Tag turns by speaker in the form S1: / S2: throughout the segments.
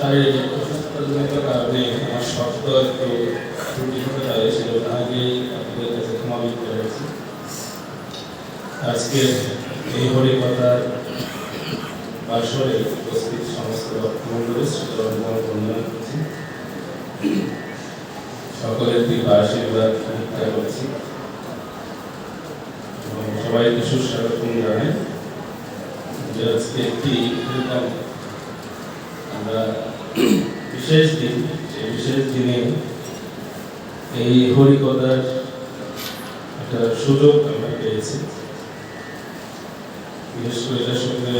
S1: শারীরিক অসুস্থতাজনিত কারণে আমার শব্দ একটু ত্রুটি হতে পারে, সেজন্য আগেই আপনাদের কাছে ক্ষমা বিনতে হয়েছে। আজকের এই হরিকথার বাসরে উপস্থিত সমস্ত ভক্তমণ্ডলী শ্রীচরণময় বন্দনা করছি, সকলের দিকে আশীর্বাদ ভিক্ষা করছি এবং সবাইকে সুস্বাগতম জানাই। যে আজকে একটি আমরা বিশেষ দিন, সেই বিশেষ দিনে এই হরিকথার একটা সুযোগ আমরা পেয়েছি। বিশেষ করে এটার সঙ্গে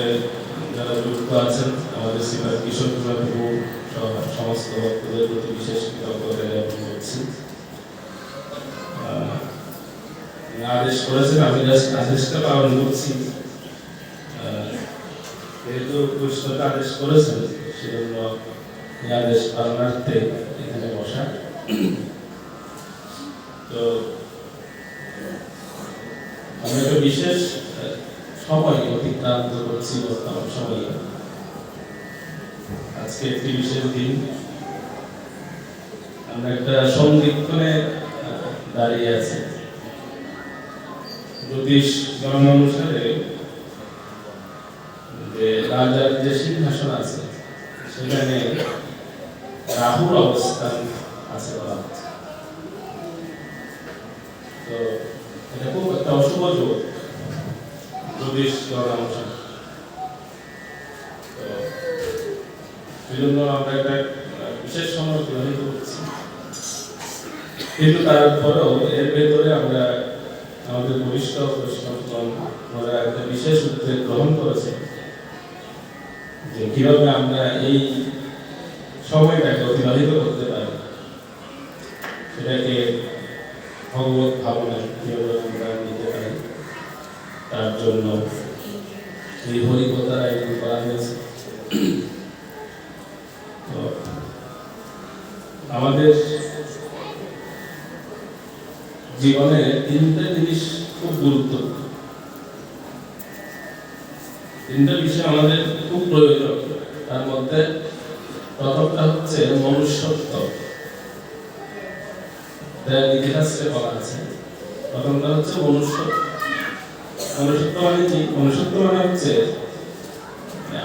S1: যারা যুক্ত আছেন আমাদের শ্রীপাদ কিশোর কুমার প্রভু সমস্ত ভক্তদের প্রতি বিশেষ কৃতজ্ঞতা জ্ঞাপন করছি। আদেশ করেছেন, আমি জাস্ট আদেশটা পালন করছি। যেহেতু কৃষ্ণকে আদেশ করেছেন, সেজন্য এই আদেশ পালনার্থে এখানে বসা। তো আমি একটা বিশেষ সময় অতিক্রান্ত করছি বর্তমান সময়ে। আজকে একটি বিশেষ দিন, আমরা একটা সন্ধিক্ষণে দাঁড়িয়ে আছি। জ্যোতিষ গণনা অনুসারে যে রাজার যে সিংহাসন আছে সেখানে রাহুর অবস্থান আছে বলা হচ্ছে। তো এটা খুব একটা অশুভ যোগ জ্যোতিষ গণনা অনুসারে। তো সেজন্য আমরা একটা বিশেষ সময় অতিবাহিত করছি, কিন্তু তারপরেও এর ভেতরে আমরা আমাদের বরিষ্ঠ বৈষ্ণবগণ ওরা একটা বিশেষ উদ্যোগ গ্রহণ করেছে যে কিভাবে আমরা এই সময়টাকে অতিবাহিত করতে পারি, সেটাকে ভগবত ভাবনায় কিভাবে আমরা নিতে পারি, তার জন্য এই হরিকথার আয়োজন করা হয়েছে। তো আমাদের জীবনে তিনটা জিনিস খুব গুরুত্বপূর্ণ, তিনটা বিষয় আমাদের খুব প্রয়োজন। তার মধ্যে প্রথমটা হচ্ছে মনুষ্যত্ব। ইতিহাসে বলা আছে প্রথমটা হচ্ছে মনুষ্যত্ব। মনুষ্যত্ব মানে কি? মনুষ্যত্ব মানে হচ্ছে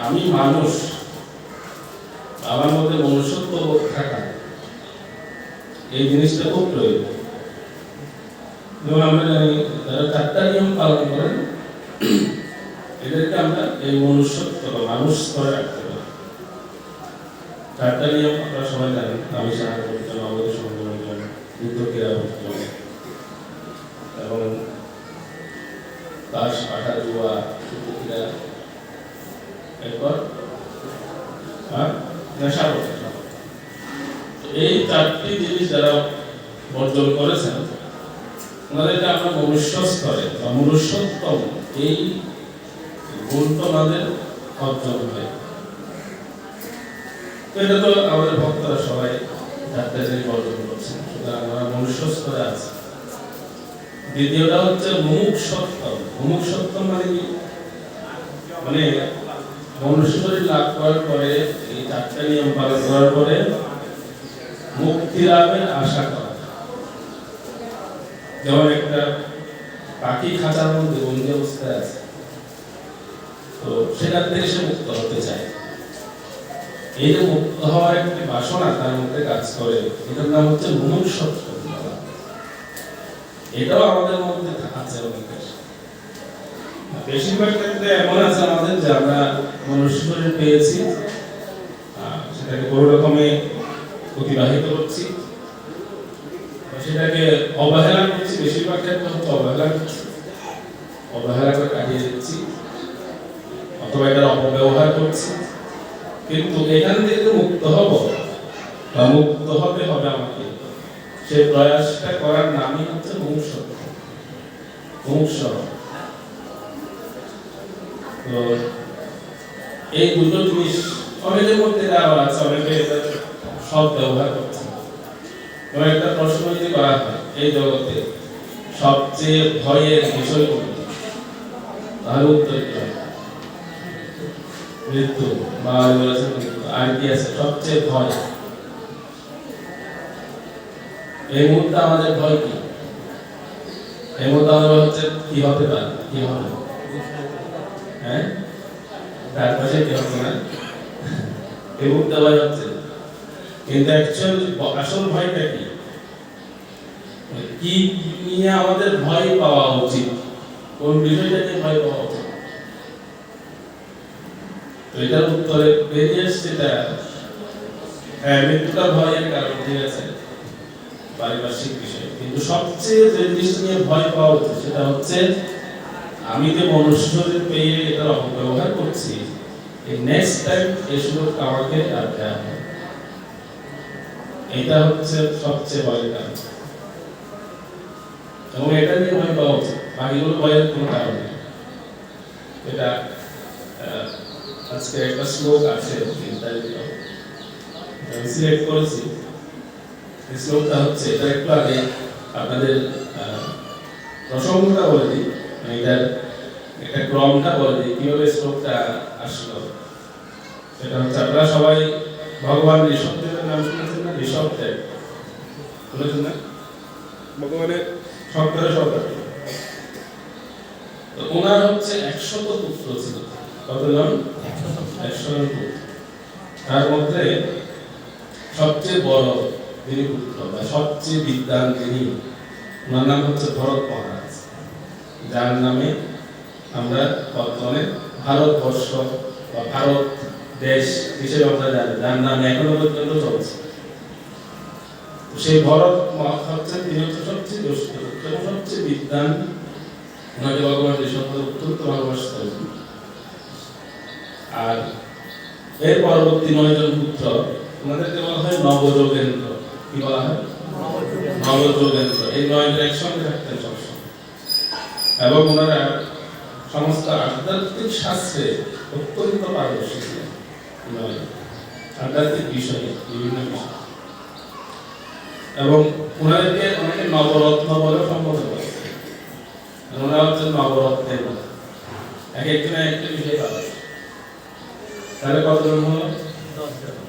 S1: আমি মানুষ, আমার মধ্যে মনুষ্যত্ব বোধ থাকা, এই জিনিসটা খুব প্রয়োজন। যেমন আমরা জানি যারা 4টা নিয়ম পালন করেন, এদেরকে আমরা এই মনুষ্যত্ব বা মানুষ স্তরে রাখতে পারি। 4টা নিয়ম আপনারা সবাই জানেন: আমিষ আহার বর্জন, অবৈধ সম্পর্ক বর্জন, যুদ্ধ ক্রীড়া বর্জন, এবং তাস পাঠা জুয়া ক্রীড়া, এরপর নেশা বর্জন। এই 4টি জিনিস যারা বর্জন করেছেন ওনাদেরকে আমরা মনুষ্য স্তরে বা মনুষ্যত্তম এই গুণটা আমাদের অর্জন হয়। এটা তো আমাদের ভক্তরা সবাই 4টা জিনিস অর্জন করছেন, সুতরাং আমরা মনুষ্য স্তরে আছি। দ্বিতীয়টা হচ্ছে মুমুক্ষুত্বম। মুমুক্ষুত্বম মানে কি? মানে মনুষ্য শরীর লাভ করার পরে, এই 4টা নিয়ম পালন করার পরে মুক্তি লাভের আশা করা। যেমন একটা পাখি খাঁচার মধ্যে বন্দি অবস্থায় আছে, তো সেটার থেকে সে মুক্ত হতে চায়। এই যে মুক্ত হওয়ার একটি বাসনা তার মধ্যে কাজ করে, এটার নাম হচ্ছে মুমুক্ষুত্ব। এটাও আমাদের মধ্যে আছে অনেকের। বেশিরভাগ ক্ষেত্রে এমন আছে আমাদের যে আমরা মনুষ্য শরীর পেয়েছি, সেটাকে কোনো রকমে অতিবাহিত করছি, সেটাকে অবহেলা করছি। বেশিরভাগ ক্ষেত্রে হচ্ছে অবহেলা করছি, অবহেলা করে কাটিয়ে দিচ্ছি, অথবা এটার অপব্যবহার করছি। কিন্তু এখান থেকে মুক্ত হব বা মুক্ত হতে হবে আমাকে, সেই প্রয়াসটা করার নামই হচ্ছে মুমুক্ষুত্ব। তো এই দুটো জিনিস অনেকের মধ্যে দেওয়া আছে, অনেকে এটা সব ব্যবহার করছে। এবং একটা প্রশ্ন যদি করা হয় এই জগতে সবচেয়ে ভয়ের বিষয় কোনটি, তাহলে উত্তর কি হবে? মৃত্যু, বা বলেছেন মৃত্যু। আর কি আছে সবচেয়ে ভয়? এই মুহূর্তে আমাদের ভয় কি? এই মুহূর্তে আমাদের হচ্ছে কি হতে পারে, কি হবে? হ্যাঁ, তার পাশে কি হবে না, এই মুহূর্তে ভয় হচ্ছে। কিন্তু অ্যাকচুয়াল আসল ভয়টা কি? কি নিয়ে আমাদের ভয় পাওয়া উচিত, কোন বিষয়টাকে ভয় পাওয়া উচিত? তো এটার উত্তরে বেরিয়ে এসছে হ্যাঁ, মৃত্যুটা ভয়ের কারণ, ঠিক আছে, পারিপার্শ্বিক বিষয়। কিন্তু সবচেয়ে যে জিনিসটা নিয়ে ভয় পাওয়া উচিত সেটা হচ্ছে আমি যে মনুষ্য শরীর পেয়ে এটার অপব্যবহার করছি, এই নেক্সট টাইম এই সুযোগ আমাকে আর দেওয়া হবে। এটা হচ্ছে সবচেয়ে ভয়ের কারণ, এবং এটা নিয়ে ভয় পাওয়া উচিত, বাকিগুলো ভয়ের কোনো কারণ নেই। এটা আজকে একটা শ্লোক আছে, আমি সিলেক্ট করেছি। এই শ্লোকটা হচ্ছে, এটা একটু আগে আপনাদের প্রসঙ্গটা বলে দিই, এটার একটা ক্রমটা বলে দিই কিভাবে শ্লোকটা আসলো। সেটা হচ্ছে, আপনারা সবাই ভগবান ঋষভদেবের নাম শুনেছেন না? ঋষভদেব শুনেছেন না? ভগবানের সপ্তাহে সপ্তাহে তো ওনার হচ্ছে 100 পুত্র ছিল। কতজন? 100 পুত্র। তার মধ্যে সবচেয়ে বড় যিনি পুত্র বা সবচেয়ে বিদ্বান যিনি, ওনার নাম হচ্ছে ভরত মহারাজ, যার নামে আমরা বর্তমানে ভারতবর্ষ বা ভারত দেশ হিসেবে আমরা জানি, যার নাম এখনো পর্যন্ত চলছে। সেই ভরত হচ্ছে, তিনি হচ্ছে সবচেয়ে জ্যেষ্ঠ এবং সবচেয়ে বিদ্বান। ওনাকে ভগবান ঋষভদেব অত্যন্ত ভালোবাসতেন। আর এর পরবর্তী 9 জন পুত্র, ওনাদেরকে বলা হয় নবযোগেন্দ্র। কি বলা হয়? নবযোগেন্দ্র। এই 9 জন একসঙ্গে থাকতেন সবসময়, এবং ওনারা সমস্ত আধ্যাত্মিক শাস্ত্রে অত্যন্ত পারদর্শী ছিলেন। আধ্যাত্মিক বিষয়ে বিভিন্ন বিষয়, এবং ওনাদেরকে অনেকে নবরত্ন বলে সম্বোধন করে। ওনারা হচ্ছেন নবরত্নের মতো, এক একজনে একটা বিষয় পাবে। তাহলে কতজন হলো?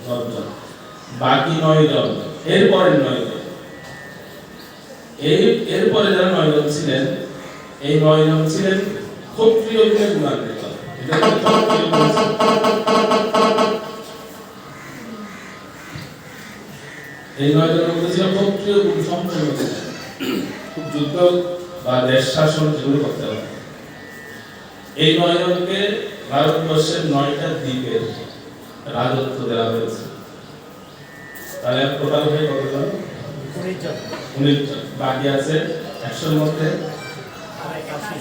S1: 10 জন। বাকি 9 জন, এরপরের 9 জন, এরপরে যারা 9 জন ছিলেন, এই 9 জন ছিলেন ক্ষত্রিয় গুণান্বিত। এটা ক্ষত্রিয় গুণ। এই 9 জনের মধ্যে ছিল ক্ষত্রিয় গুণ সম্পন্ন, খুব যুদ্ধ বা দেশ শাসন যেগুলো করতে হবে। এই 9 জনকে ভারতবর্ষের 9টা দ্বীপের রাজত্ব দেওয়া হয়েছে। তাহলে টোটাল হয়ে কতজন? 19 জন। বাকি আছে 100-এর মধ্যে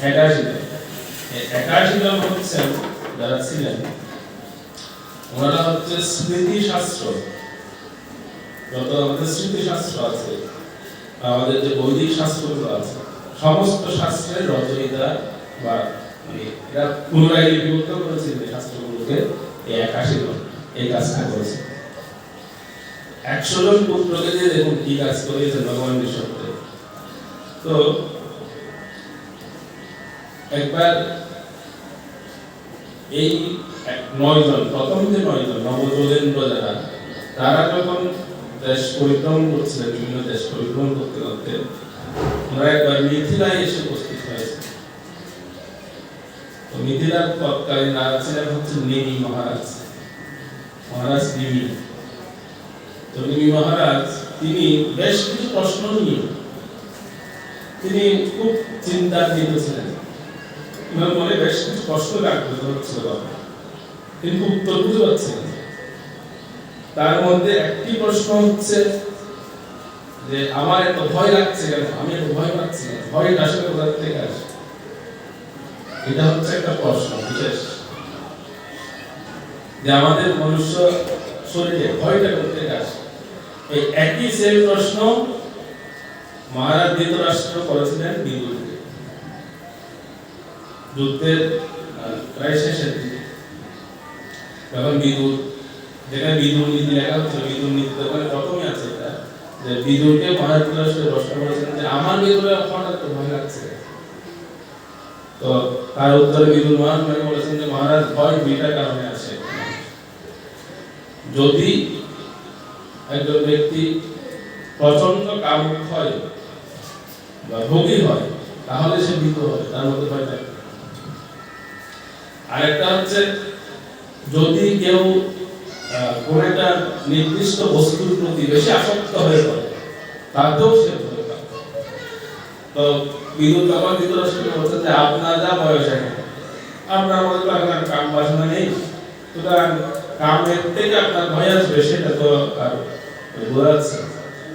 S1: 81 জন। এই 81 জন হচ্ছেন যারা ছিলেন, ওনারা হচ্ছে স্মৃতিশাস্ত্র, যত আমাদের স্মৃতিশাস্ত্র আছে, আমাদের যে বৈদিক শাস্ত্রগুলো আছে, সমস্ত শাস্ত্রের রচয়িতা বা এরা পুনরায় লিপিবদ্ধ করেছে যে শাস্ত্রগুলোকে। এই 81 জন এই কাজটা করেছে। 100 জন পুত্রকে দিয়ে দেখুন কি কাজ করেছেন ভগবান ঋষভদেব। তো একবার এই 9 জন, প্রথম যে 9 জন নবযোগেন্দ্র যারা, তারা যখন দেশ পরিক্রমণ করছিলেন, বিভিন্ন দেশ পরিক্রমণ করতে করতে ওনারা একবার মিথিলায় এসে উপস্থিত হয়েছে। তো মিথিলার তৎকালীন রাজা ছিলেন হচ্ছে নিমি মহারাজ, মহারাজ নিমি। তো নিমি মহারাজ তিনি বেশ কিছু প্রশ্ন নিয়ে তিনি খুব চিন্তান্বিত ছিলেন। ওনার মনে বেশ কিছু প্রশ্ন জাগ্রত হচ্ছিল, কিন্তু উত্তর খুঁজে পাচ্ছিলেন। তার মধ্যে একটি প্রশ্ন হচ্ছে যে আমার এত ভয় লাগছে কেন, আমি এত ভয় পাচ্ছি কেন, ভয়টা আসলে কোথা থেকে আসে? এটা হচ্ছে একটা প্রশ্ন বিশেষ, যে আমাদের মনুষ্য শরীরে ভয়টা কোথা থেকে আসে। এই একই সেম প্রশ্ন মহারাজ ধৃতরাষ্ট্র করেছিলেন বিদুরকে যুদ্ধের প্রায় শেষের দিকে। যখন বিদুর, যেখানে বিদুর নীতি লেখা হচ্ছে, বিদুর নীতি ওখানে প্রথমে আছে এটা, যে বিদুরকে মহারাজ ধৃতরাষ্ট্র প্রশ্ন করেছেন যে আমার ভিতরে হঠাৎ তো ভয় লাগছে। তো তার উত্তরে বিদুর মহারাজ বলেছেন যে মহারাজ, ভয় 2টা কারণে আসে। যদি একজন ব্যক্তি প্রচন্ড কামুক হয় বা ভোগী হয় তাহলে সে ভীত হয়, তার মধ্যে ভয় থাকে। আরেকটা হচ্ছে যদি কেউ কোন একটা নির্দিষ্ট বস্তুর প্রতি বেশি আসক্ত হয়ে পড়ে তাতেও সে ভয় পায়। তো বিদ্যুৎ বাবা ধৃতরাষ্ট্রকে বলছেন যে আপনার যা বয়স এখন, আপনার মধ্যে তো এখন কাম বাসনা নেই, সুতরাং কামের থেকে আপনার ভয় আসবে সেটা তো আর বোঝাচ্ছে।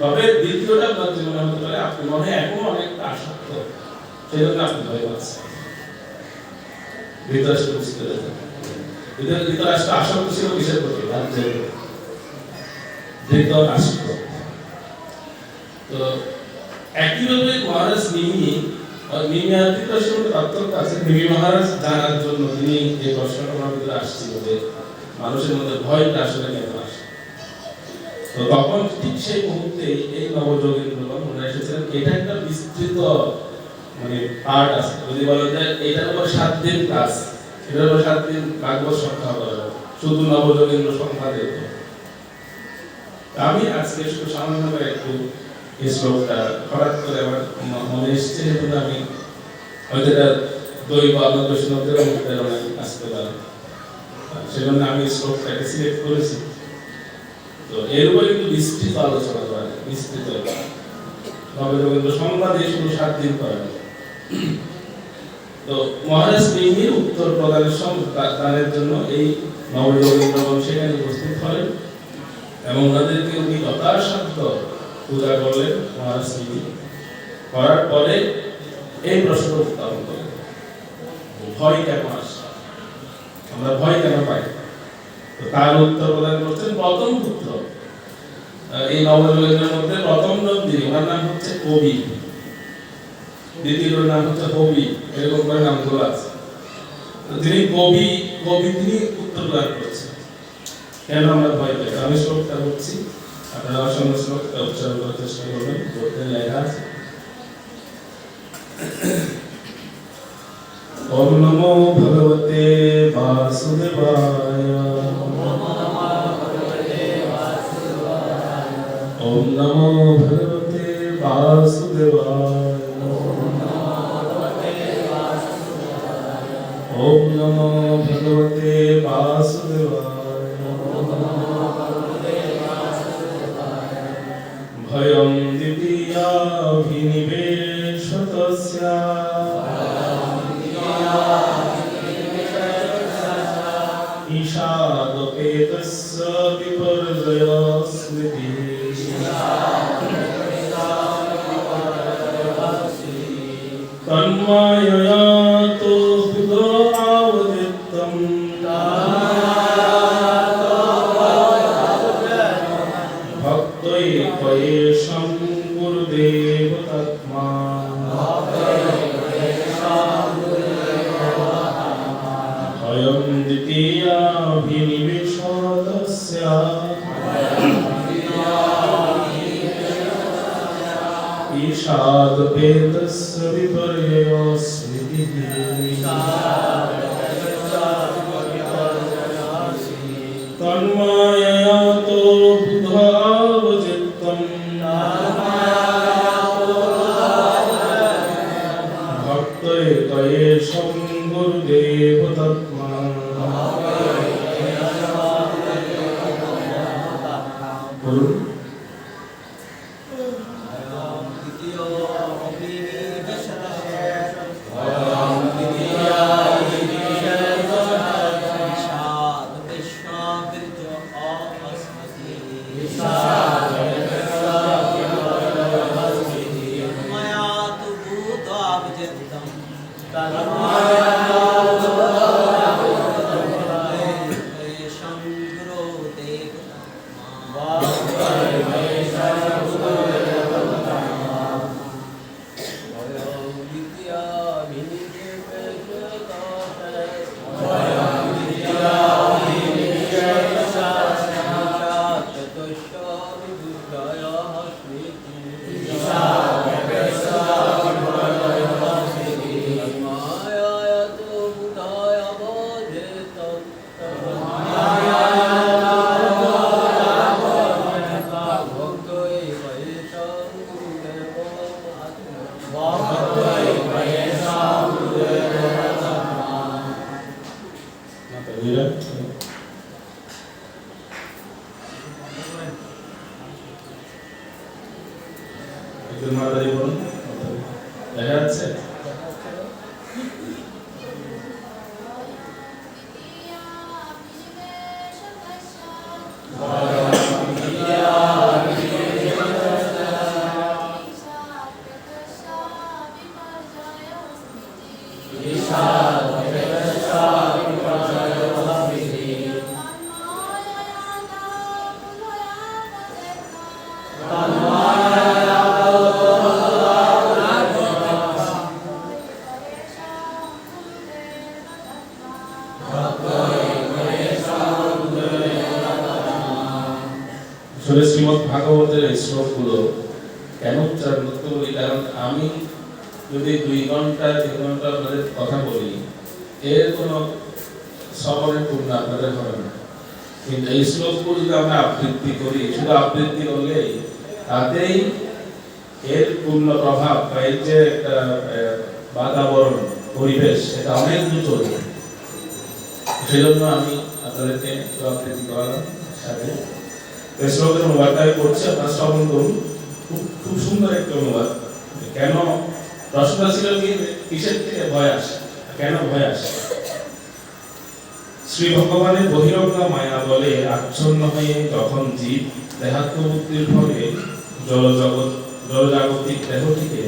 S1: তবে দ্বিতীয়টা আপনার জীবনে হতে পারে আপনি মনে এখনো অনেকটা আসক্ত, সেই জন্য আপনি ভয় পাচ্ছেন। ধৃতরাষ্ট্র বুঝতে পেরেছেন। ধৃতরাষ্ট্র আসক্ত ছিল কিসের প্রতি? রাজ্যের প্রতি। ধৃতরাষ্ট্র তো একইভাবে মহারাজ নিমি আর ধৃতরাষ্ট্রের পার্থক্য আছে। নিমি মহারাজ জানার জন্য তিনি এই প্রশ্নটা আমার ভিতরে আসছিল যে মানুষের মধ্যে ভয়টা আসলে কেন আসে। তো তখন ঠিক সেই মুহূর্তে এই নবযোগেন্দ্রগণ মনে এসেছিলেন এটা একটা বিস্তৃত মানে পার্ট আছে। যদি বলা যায় এটার উপর 7 দিন ক্লাস, এটার উপর 7 দিন ভাগবত সংখ্যা করা যাবে, শুধু নবযোগেন্দ্র সংখ্যা দিয়ে। আমি আজকে শুধু সামান্য করে একটু এই শ্লোকটা হঠাৎ করে আমার মনে এসেছে, সেজন্য আমি হয়তো এটা দৈব আলোক বৈষ্ণবদের মধ্যে অনেক আসতে পারে, সেজন্য আমি এই শ্লোকটাকে সিলেক্ট করেছি। তো এর উপরে একটু বিস্তৃত আলোচনা করা যায়, বিস্তৃত নবযোগেন্দ্র সংখ্যা দিয়ে শুধু 7 দিন করা যায়। তো মহারাজ নিমির উত্তর প্রদানের দানের জন্য এই নবযোগেন্দ্রগণ সেখানে উপস্থিত হলেন এবং ওনাদেরকে উনি যথাসাধ্য পূজা করলেন। মহারাজ নিমি করার পরে এই প্রশ্ন উত্থাপন করলেন, ভয় কেন আসে, আমরা ভয় কেন পাই? তো তার উত্তর প্রদান করছেন প্রথম পুত্র এই নবযোগেন্দ্রের মধ্যে প্রথম নন্দী, ওনার নাম হচ্ছে কবি, দ্বিতীয় নাম হচ্ছে কবি, এরকম করে নামগুলো আছে। তিনি কবি তিনি উত্তর প্রদান করছেন কেন আমরা ভয় পাই। আমি শ্লোকটা বলছি, আপনারা সঙ্গে শ্লোকটা উচ্চারণ করার চেষ্টা করবেন। বলতে লেখা আছে ওম নমো ভগবতে বাসুদেবায়, ওম নমো ভগবতে বাসুদেবায়, ওম নমো ভগবতে বাসুদেবায়, ভয়ং দ্বিতীয়াভিনিবেশতস্য ঈশাদপেতস্য বিপর্যয়স্মৃতি তন্মায়য়াতো বুধাবদিত্তম ভক্তৈকয়েশং গুরুদেব তৎমা ভয়ং দ্বিতীয়াভিনিবেশতস্য ঈশাদপেতস্য বিপর্যয়স্মৃতিঃ তন্মায়য়াতো বুধাবদিত্তম ভক্তৈকয়েশং গুরুদেব তৎমা বলুন। একটু মাতারি বলুন, দেখা যাচ্ছে? শ্রীমদ ভাগবতের এই শ্লোকগুলো কেন উচ্চারণ করতে বলি, কারণ আমি যদি 2 ঘন্টা 3 ঘন্টা আপনাদের কথা বলি, এর কোনো শ্রবণের পূর্ণ আপনাদের হবে না। কিন্তু এই শ্লোকগুলো যদি আমরা আবৃত্তি করি, শুধু আবৃত্তি করলেই তাতেই এর পূর্ণ প্রভাব বা এর যে একটা বাতাবরণ পরিবেশ, এটা অনেক দূর চলে যায়। সেই জন্য আমি আপনাদেরকে একটু আবৃত্তি করালাম। সাথে এই শ্লোকের অনুবাদটা করছি, আপনারা শ্রবণ করুন। খুব সুন্দর একটা অনুবাদ। কেন প্রশ্নটা ছিল কি, কিসের থেকে ভয় আসে, কেন ভয় আসে? শ্রী ভগবানের বহিরঙ্গ মায়া বলে আচ্ছন্ন হয়ে যখন জীব দেহাত্মবুদ্ধির ফলে জড়জাগতিক দেহটিকে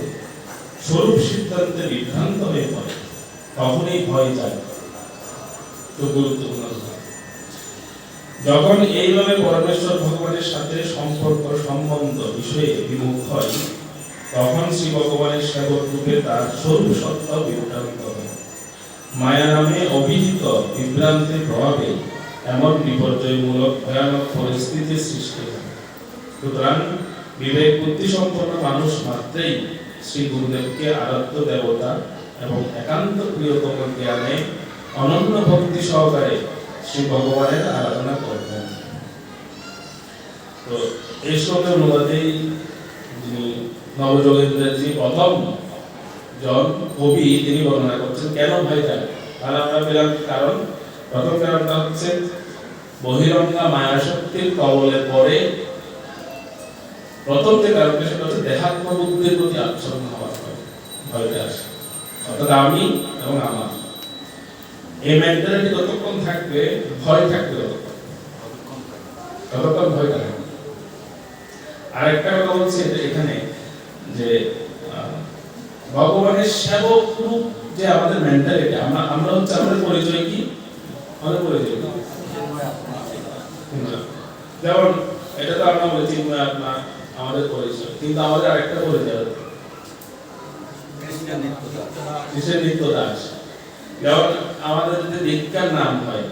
S1: স্বরূপ সিদ্ধান্তে বিভ্রান্ত হয়ে পড়ে, তখনই ভয় যায়। তো গুরুত্বপূর্ণ, যখন এইভাবে পরমেশ্বর ভগবানের সাথে সম্বন্ধ বিষয়ে বিমুখ হয়, তখন শ্রী ভগবানের সেবক রূপে তার স্বরূপ সত্তা বিভ্রান্ত হয়। মায়া নামে অভিহিত বিভ্রান্তির প্রভাবে এমন বিপর্যয়মূলক ভয়ানক পরিস্থিতির সৃষ্টি হয়। সুতরাং বিবেক বুদ্ধি সম্পন্ন মানুষ মাত্রেই শ্রী গুরুদেবকে আরাধ্য দেবতা এবং একান্ত প্রিয়তম জ্ঞানে অনন্য ভক্তি সহকারে শ্রী ভগবানের আরাধনা করবেন। তো এই শ্লোকের অনুবাদেই যিনি নবযোগেন্দ্রের যে প্রথম জন কবি, তিনি বর্ণনা করছেন কেন ভয় যায়। তাহলে আমরা পেলাম কারণ। প্রথম কারণটা হচ্ছে বহিরঙ্গা মায়াশক্তির কবলে পড়ে। প্রথম যে কারণটা সেটা হচ্ছে দেহাত্মবুদ্ধির প্রতি আচ্ছন্ন হওয়ার ভয়টা আসে, অর্থাৎ আমি এবং আমার। এই মেন্টালিটি যতক্ষণ থাকবে, ভয় থাকবে ততক্ষণ ভয় থাকবে। আরেকটা কথা বলছি এখানে যে ভগবানের সেবক রূপ যে আমাদের মেন্টালিটি, আমরা হচ্ছে আমাদের পরিচয় কি, আমাদের পরিচয় কি, যেমন এটা তো আমরা বলেছি আমাদের পরিচয়, কিন্তু আমাদের আরেকটা পরিচয় কৃষ্ণের নিত্য দাস। যেমন আমাদের যদি দীক্ষার নাম হয়,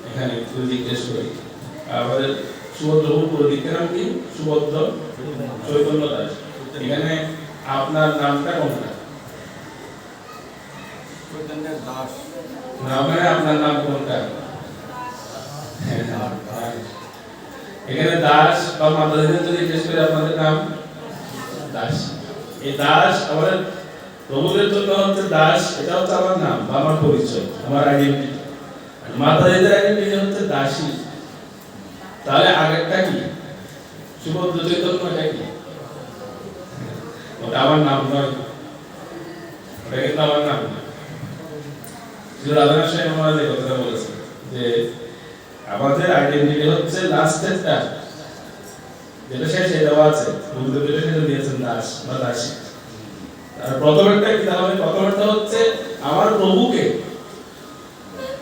S1: এখানে জিজ্ঞেস করি, আমাদের সুভদ্রবাবুর পুরো দীক্ষার নাম কি? সুভদ্র চৈতন্য দাস। এখানে আপনার নামটা কোনটা? আপনার নাম কোনটা? এখানে দাস বা মাতাজিদের যদি জিজ্ঞেস করি আপনাদের নাম দাস। এই দাস আমাদের প্রভুদের জন্য হচ্ছে দাস, এটা হচ্ছে আমার নাম বা আমার পরিচয়, আমার আইডেন্টিটি। মাতাজিদের আইডেন্টিটি হচ্ছে দাসী। তাহলে আগেরটা কি? সুভদ্র চৈতন্যটা কি? ওটা আমার নাম নয়, ওটা কিন্তু আমার নাম না। রাধানাথ সাহেব মহারাজ এই কথাটা বলেছেন যে আমাদের আইডেন্টিটি হচ্ছে লাস্টেরটা, যেটা শেষে দেওয়া আছে, গুরুদেব যেটা শেষে দিয়েছেন দাস বা দাসী। আর প্রথমেরটা কি? তাহলে প্রথমেরটা হচ্ছে আমার প্রভুকে,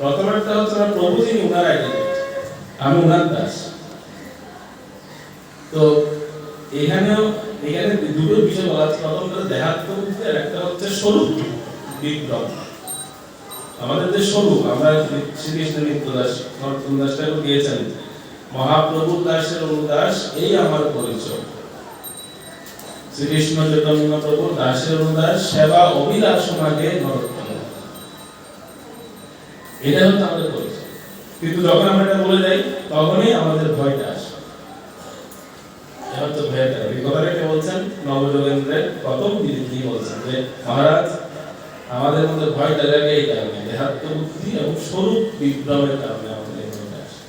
S1: প্রথমেরটা হচ্ছে আমার প্রভু যিনি, উনার আইডেন্টিটি, আমি উনার দাস। তো এখানে দুটো বিষয় বলা আছে। প্রথমটা দেহাত্মবুদ্ধি, আর একটা হচ্ছে স্বরূপ বিক্রম। আমাদের যে স্বরূপ, আমরা শ্রীকৃষ্ণের নিত্য দাস, নরোত্তম দাস ঠাকুর দিয়েছেন মহাপ্রভুর দাসের অনুদাস, এই আমার পরিচয়। শ্রীকৃষ্ণ চৈতন্য প্রভুর দাসের অনুদাস, সেবা অভিলাষ মাগে নরোত্তম, এটা হচ্ছে আমাদের পরিচয়। কিন্তু যখন আমরা এটা বলে যাই, তখনই আমাদের ভয়টা আসে। হয়তো ভয়ের কারণে। এই কথাটা কে বলছেন? নবযোগেন্দ্রের প্রথম তিনি বলছেন যে মহারাজ আমাদের মধ্যে ভয়টা লাগে এই কারণে, দেহাত্ম বুদ্ধি এবং স্বরূপ বিভ্রমের কারণে আমাদের এই ভয়টা আসে।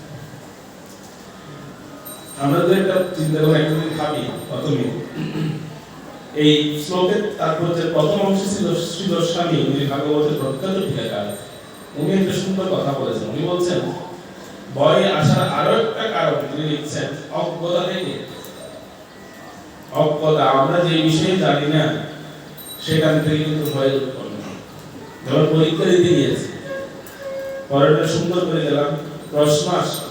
S1: আমরা তো একটা চিন্তা করে একদিন ভাবি প্রথমে এই শ্লোকের তাৎপর্যের প্রথম অংশ ছিল শ্রী গোস্বামী, উনি ভাগবতের প্রখ্যাত টিকাকার, উনি একটা সুন্দর কথা বলেছেন। উনি বলছেন ভয় আসার আরো একটা কারণ তিনি লিখছেন অজ্ঞতা থেকে। অজ্ঞতা, আমরা যে বিষয়ে জানি না সেখান থেকে কিন্তু ভয় উৎপন্ন হয়। যখন পরীক্ষা দিতে গিয়েছি, পরেরটা সুন্দর করে গেলাম, প্রশ্ন আসলো,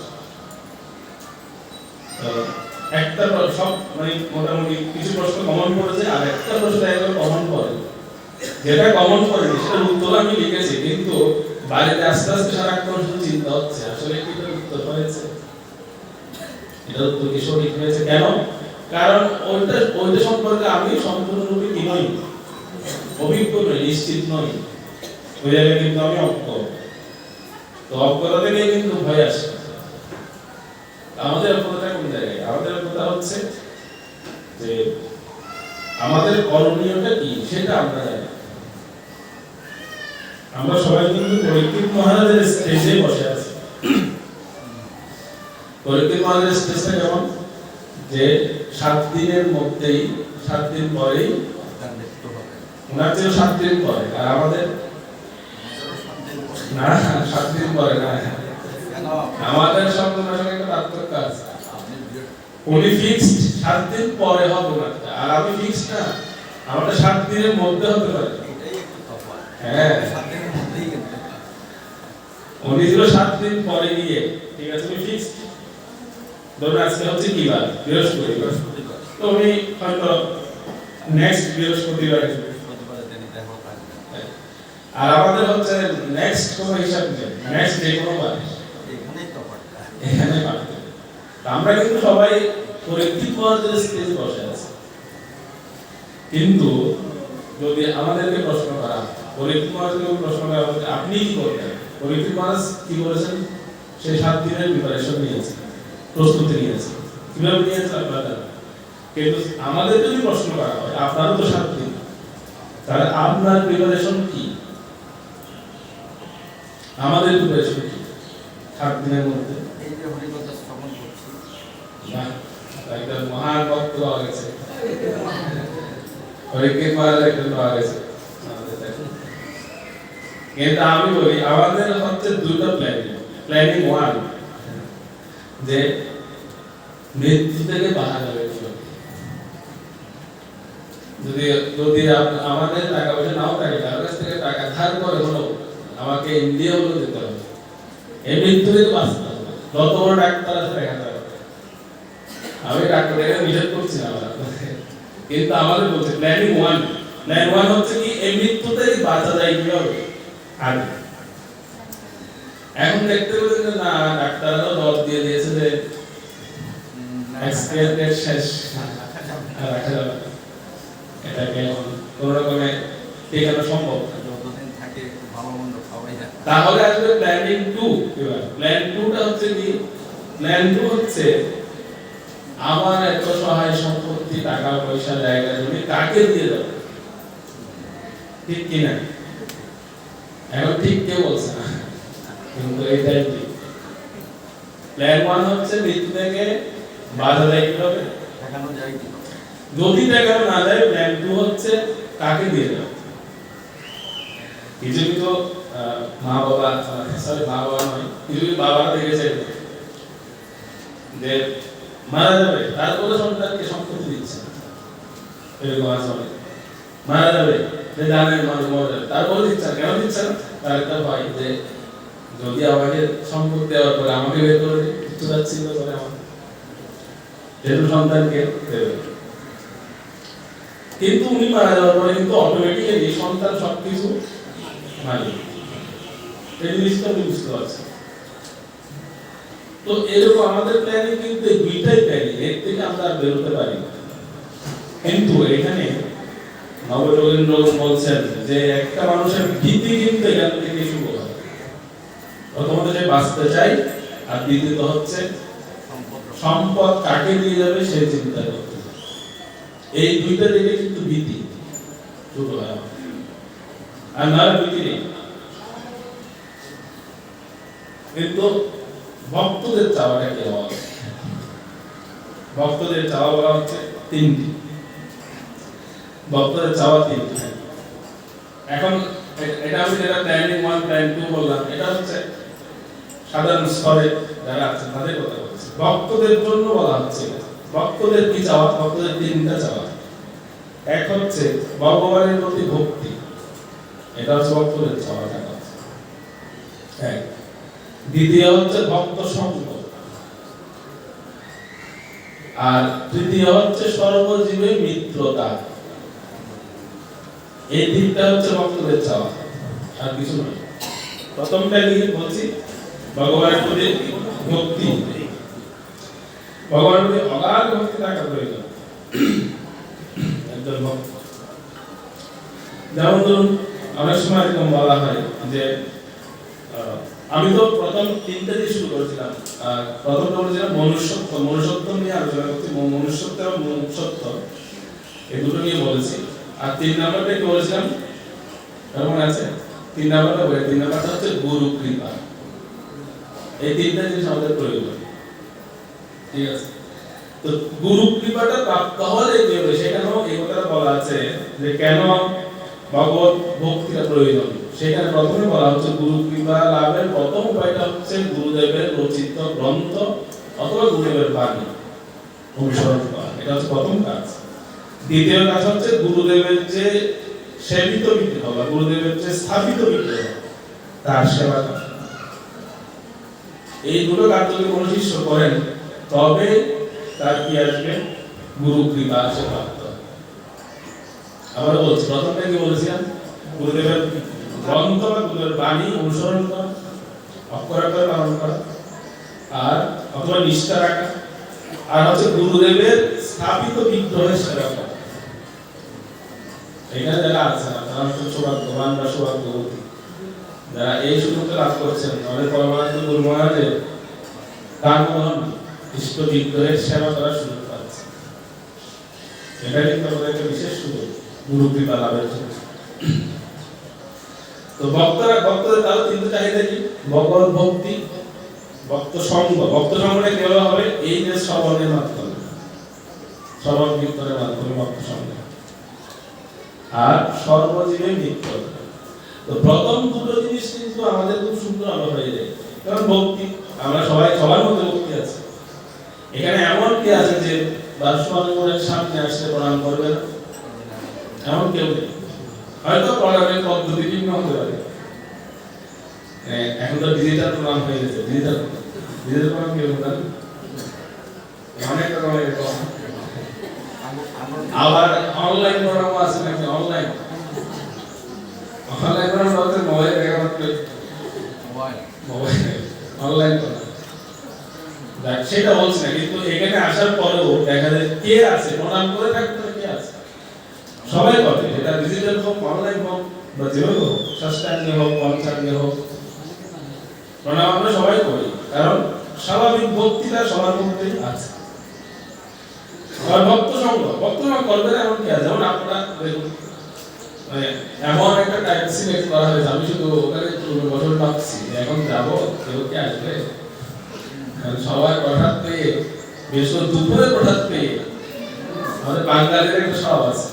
S1: একটা সব মানে মোটামুটি কিছু প্রশ্ন কমন পড়েছে, আর একটা প্রশ্ন একবার কমন পড়ে, যেটা কমন পড়েনি সেটার উত্তর আমি লিখেছি, কিন্তু বাড়িতে আস্তে আস্তে সারাক্ষণ শুধু চিন্তা হচ্ছে আসলে কি এটার উত্তর হয়েছে, এটার উত্তর কি সঠিক হয়েছে। কেন? কারণ ওইটা সম্পর্কে আমি সম্পূর্ণরূপে কি নই, অভিজ্ঞ নই, নিশ্চিত নই। ওই জায়গায় কিন্তু আমি অজ্ঞ। তো অজ্ঞতা থেকে কিন্তু ভয় আসে। আমাদের অজ্ঞতা কোন জায়গায়? আমাদের অজ্ঞতা হচ্ছে যে আমাদের করণীয়টা কি সেটা আমরা জানি। আমরা সবাই কিন্তু পরীক্ষিত মহারাজের স্টেজে বসে আছি। পরীক্ষিত মহারাজের স্টেজটা কেমন? যে 7 দিনের মধ্যেই, 7 দিন পরেই ওনার চেয়ে 7 দিন পরে, আর আমাদের না 7 দিন পরে না, আমাদের সব সঙ্গে একটা পার্থক্য আছে। উনি ফিক্সড 7 দিন পরে হবে না, আর আমি ফিক্সড না, আমাদের 7 দিনের মধ্যে হতে পারে। হ্যাঁ, 7 দিনের মধ্যেই কিন্তু উনি ছিল 7 দিন পরে গিয়ে, ঠিক আছে উনি ফিক্সড। ধরুন আজকে হচ্ছে কি বার? বৃহস্পতিবার। তো উনি হয়তো নেক্সট বৃহস্পতিবার, আর আমাদের হচ্ছে নেক্সট কোনো হিসাব নেই, নেক্সট যে কোনো বার, এখানে পারতে। আমরা কিন্তু সবাই পরীক্ষিত মহারাজের স্টেজে বসে আছি। কিন্তু যদি আমাদেরকে প্রশ্ন করা, পরীক্ষিত মহারাজকে প্রশ্ন করা হচ্ছে আপনি কি করতেন, পরীক্ষিত মহারাজ কি করেছেন? সে 7 দিনের প্রিপারেশন নিয়েছে, প্রস্তুতি নিয়েছে। কিভাবে নিয়েছে আপনারা? কিন্তু আমাদের যদি প্রশ্ন করা হয় আপনারও তো 7 দিন, তাহলে আপনার প্রিপারেশন কি, আমাদের প্রিপারেশন কি 7 দিনের মধ্যে? এই যে হরিকথা শ্রবণ করছি, না একটা মহান ভক্ত হয়ে গেছে, পরীক্ষিত মহারাজ একটা হয়ে গেছে আমাদের দেখুন। কিন্তু আমি বলি আমাদের হচ্ছে দুটো প্ল্যানিং 1 যে মৃত্যু থেকে বাঁচা যাবে। যদি যদি আমাদের টাকা পয়সা নাও থাকে, তার কাছ থেকে টাকা ধার করে হলো আমাকে ইন্ডিয়া হলো যেতে হবে, এই মৃত্যু থেকে বাঁচতে হবে। যত বড় ডাক্তার আছে দেখাতে হবে, আমি ডাক্তারকে নিষেধ করছি না, কিন্তু আমাদের বলছে প্ল্যানিং 1, প্ল্যান 1 হচ্ছে কি এই মৃত্যু থেকে বাঁচা যায় কিভাবে আগে। এখন দেখতে পেলেন যে না ডাক্তাররাও জবাব দিয়ে দিয়েছে যে এক্সপায়ার ডেট শেষ, রাখা যাবে না, এটাকে কোন রকমে টেকানো সম্ভব না, যতদিন থাকে ভালো মন্দ খাওয়াই যায়। তাহলে আসলে প্ল্যানিং 2, এবার প্ল্যান 2টা হচ্ছে কি, প্ল্যান 2 হচ্ছে আমার এত সহায় সম্পত্তি, টাকা পয়সা, জায়গা জমি কাকে দিয়ে দেব, ঠিক কি না? এখন ঠিক কে বলছে না, কিন্তু এটাই ঠিক। প্ল্যান 1 হচ্ছে মৃত্যু থেকে বাঁচা যায় কিভাবে, দেখানো যায় কি, যদি দেখানো না যায় প্ল্যান 2 হচ্ছে কাকে দিয়ে দেব। কিছু কিছু মা বাবা নয়, কিছু বাবা দেখেছে যে মারা যাবে, তারপরে সন্তানকে সম্পত্তি দিচ্ছে, এরকম আছে অনেক। মারা যাবে যে জানেন মানুষ মরে যাবে, তারপরে দিচ্ছে না। কেন দিচ্ছে না? তার একটা ভয় যে যদি আমাকে সম্পত্তি দেওয়ার পরে আমাকে বের করে দিতে যাচ্ছি করে আমার যেহেতু সন্তানকে দেবে। কিন্তু উনি মারা যাওয়ার পরে কিন্তু অটোমেটিক্যালি সন্তান সবকিছু মালিক, এই জিনিসটা উনি বুঝতে পারছেন। তো এরকম আমাদের প্ল্যানিং কিন্তু এই দুইটাই প্ল্যানিং, এর থেকে আমরা বেরোতে পারি না। কিন্তু এখানে নবযোগেন্দ্র বলছেন যে একটা মানুষের ভীতি কিন্তু এখান থেকে শুরু হয়। প্রথমত সে বাঁচতে চাই, আর দ্বিতীয়ত হচ্ছে সম্পদ কাকে দিয়ে যাবে সে চিন্তা করতে এই দুইটা দিকে কিন্তু ভীতি ছোট হয় আর না ভীতি নেই। কিন্তু ভক্তদের চাওয়াটা কি হওয়া, ভক্তদের চাওয়া বলা হচ্ছে তিনটি, ভক্তদের চাওয়া তিনটি। এখন এটা আমি যেটা প্ল্যানিং 1 প্ল্যান 2 বললাম, এটা হচ্ছে সাধারণ স্তরে যারা আছে তাদের কথা বলছি। ভক্তদের জন্য বলা হচ্ছে, ভক্তদের কি চাওয়া, ভক্তদের তিনটা চাওয়া। এক হচ্ছে ভগবানের প্রতি ভক্তি, এটা হচ্ছে ভক্তদের চাওয়া। এক। দ্বিতীয় হচ্ছে ভক্ত সঙ্গ, আর তৃতীয় হচ্ছে সর্বজীবে মিত্রতা। এই তিনটা হচ্ছে ভক্তদের চাওয়া, আর কিছু নয়। প্রথমটা কি বলছি, ভগবানের প্রতি ভক্তি। ভগবানের প্রতি অগাধ ভক্তি থাকা প্রয়োজন একজন ভক্ত। যেমন ধরুন অনেক সময় এরকম বলা হয় যে আমি তো প্রথম তিনটা দিয়ে শুরু করেছিলাম। প্রথমটা বলেছিলাম মনুষ্যত্ব, মনুষ্যত্ব নিয়ে আলোচনা করছি, মনুষ্যত্ব এবং মুমুক্ষুত্ব এই দুটো নিয়ে বলেছি। আর 3 নাম্বারটা কি বলেছিলাম, কেমন আছে? 3 নাম্বারটা হচ্ছে গুরু কৃপা। এই তিনটা জিনিস আমাদের প্রয়োজন, ঠিক আছে? তো গুরু কৃপাটা প্রাপ্ত হলে কি হবে সেখানেও এই কথাটা বলা আছে যে কেন ভগবত ভক্তিটা প্রয়োজন। সেখানে প্রথমে বলা হচ্ছে গুরু কৃপা লাভের প্রথম উপায়টা হচ্ছে গুরুদেবের রচিত গ্রন্থ অথবা গুরুদেবের বাণী অনুসরণ করা, এটা হচ্ছে প্রথম কাজ। দ্বিতীয় কাজ হচ্ছে গুরুদেবের যে সেবিত বিগ্রহ বা গুরুদেবের যে স্থাপিত বিগ্রহ তার সেবা করা। এই দুটো কাজ যদি কোনো শিষ্য করেন তবে তার কি আসবে, গুরু কৃপা সে প্রাপ্ত। আবার বলছি, প্রথমটা কি বলেছিলাম, গুরুদেবের গ্রন্থ বা গুরুদেবের বাণী অনুসরণ করা, অক্ষরাক্ষর পালন করা, আর অথবা নিষ্ঠা রাখা, আর হচ্ছে গুরুদেবের স্থাপিত বিগ্রহের সেবা করা। এখানে যারা আছে তারা হচ্ছে সৌভাগ্যবান বা সৌভাগ্যবতী, যারা এই সুযোগটা লাভ করছেন। আমাদের পরমানন্দ গুরু মহারাজের দান ইষ্ট বিগ্রহের সেবা করার সুযোগ পাচ্ছে। এটা কিন্তু আমাদের একটা বিশেষ সুযোগ গুরু কৃপা লাভের জন্য। তো ভক্তদের তাহলে তিনটা চাহিদা কি, ভগবত ভক্তি, ভক্ত সঙ্গ। ভক্ত সঙ্গটা কিভাবে হবে, এই যে শ্রবণের মাধ্যমে, শ্রবণ কীর্তনের মাধ্যমে ভক্ত সঙ্গ, আর সর্বজীবে মিত্রতা। তো প্রথম দুটো জিনিস কিন্তু আমাদের খুব সুন্দর আলো হয়ে যায়। কারণ ভক্তি আমরা সবার মধ্যে ভক্তি আছে। এখানে এমন কি আছে যে দার্শনিকের সামনে আসলে প্রণাম করবে না, এমন কেউ নেই। হয়তো প্রণামের পদ্ধতি ভিন্ন হতে পারে। এখন তো ডিজিটাল প্রণাম হয়ে গেছে, ডিজিটাল প্রণাম কেউ জানেন, অনেক রকমের। আবার অনলাইন প্রণাম আছে নাকি, অনলাইন প্রণাম বলতে মোবাইল অনলাইন প্রণাম, সেটা বলছি না। কিন্তু এখানে আসার পরেও দেখা যায় কে আছে প্রণাম করে থাকতে, কে আছে, সবাই করে। এটা ডিজিটাল হোক, অনলাইন হোক, বা যেভাবে হোক, ষষ্ঠাঙ্গে হোক, পঞ্চাঙ্গে হোক, প্রণাম আমরা সবাই করি। কারণ স্বাভাবিক ভক্তিটা সবার মধ্যেই আছে। আর ভক্ত সঙ্গ করবেন এমন কি আছে, যেমন আপনারা দেখুন এমন একটা টাইম সিলেক্ট করা হয়েছে, আমি শুধু ওখানে বছর ভাবছি এখন যাবো, কেউ কে আসবে, সবাই প্রসাদ পেয়ে, বেশ দুপুরে প্রসাদ পেয়ে, আমাদের বাঙালির একটা সব আছে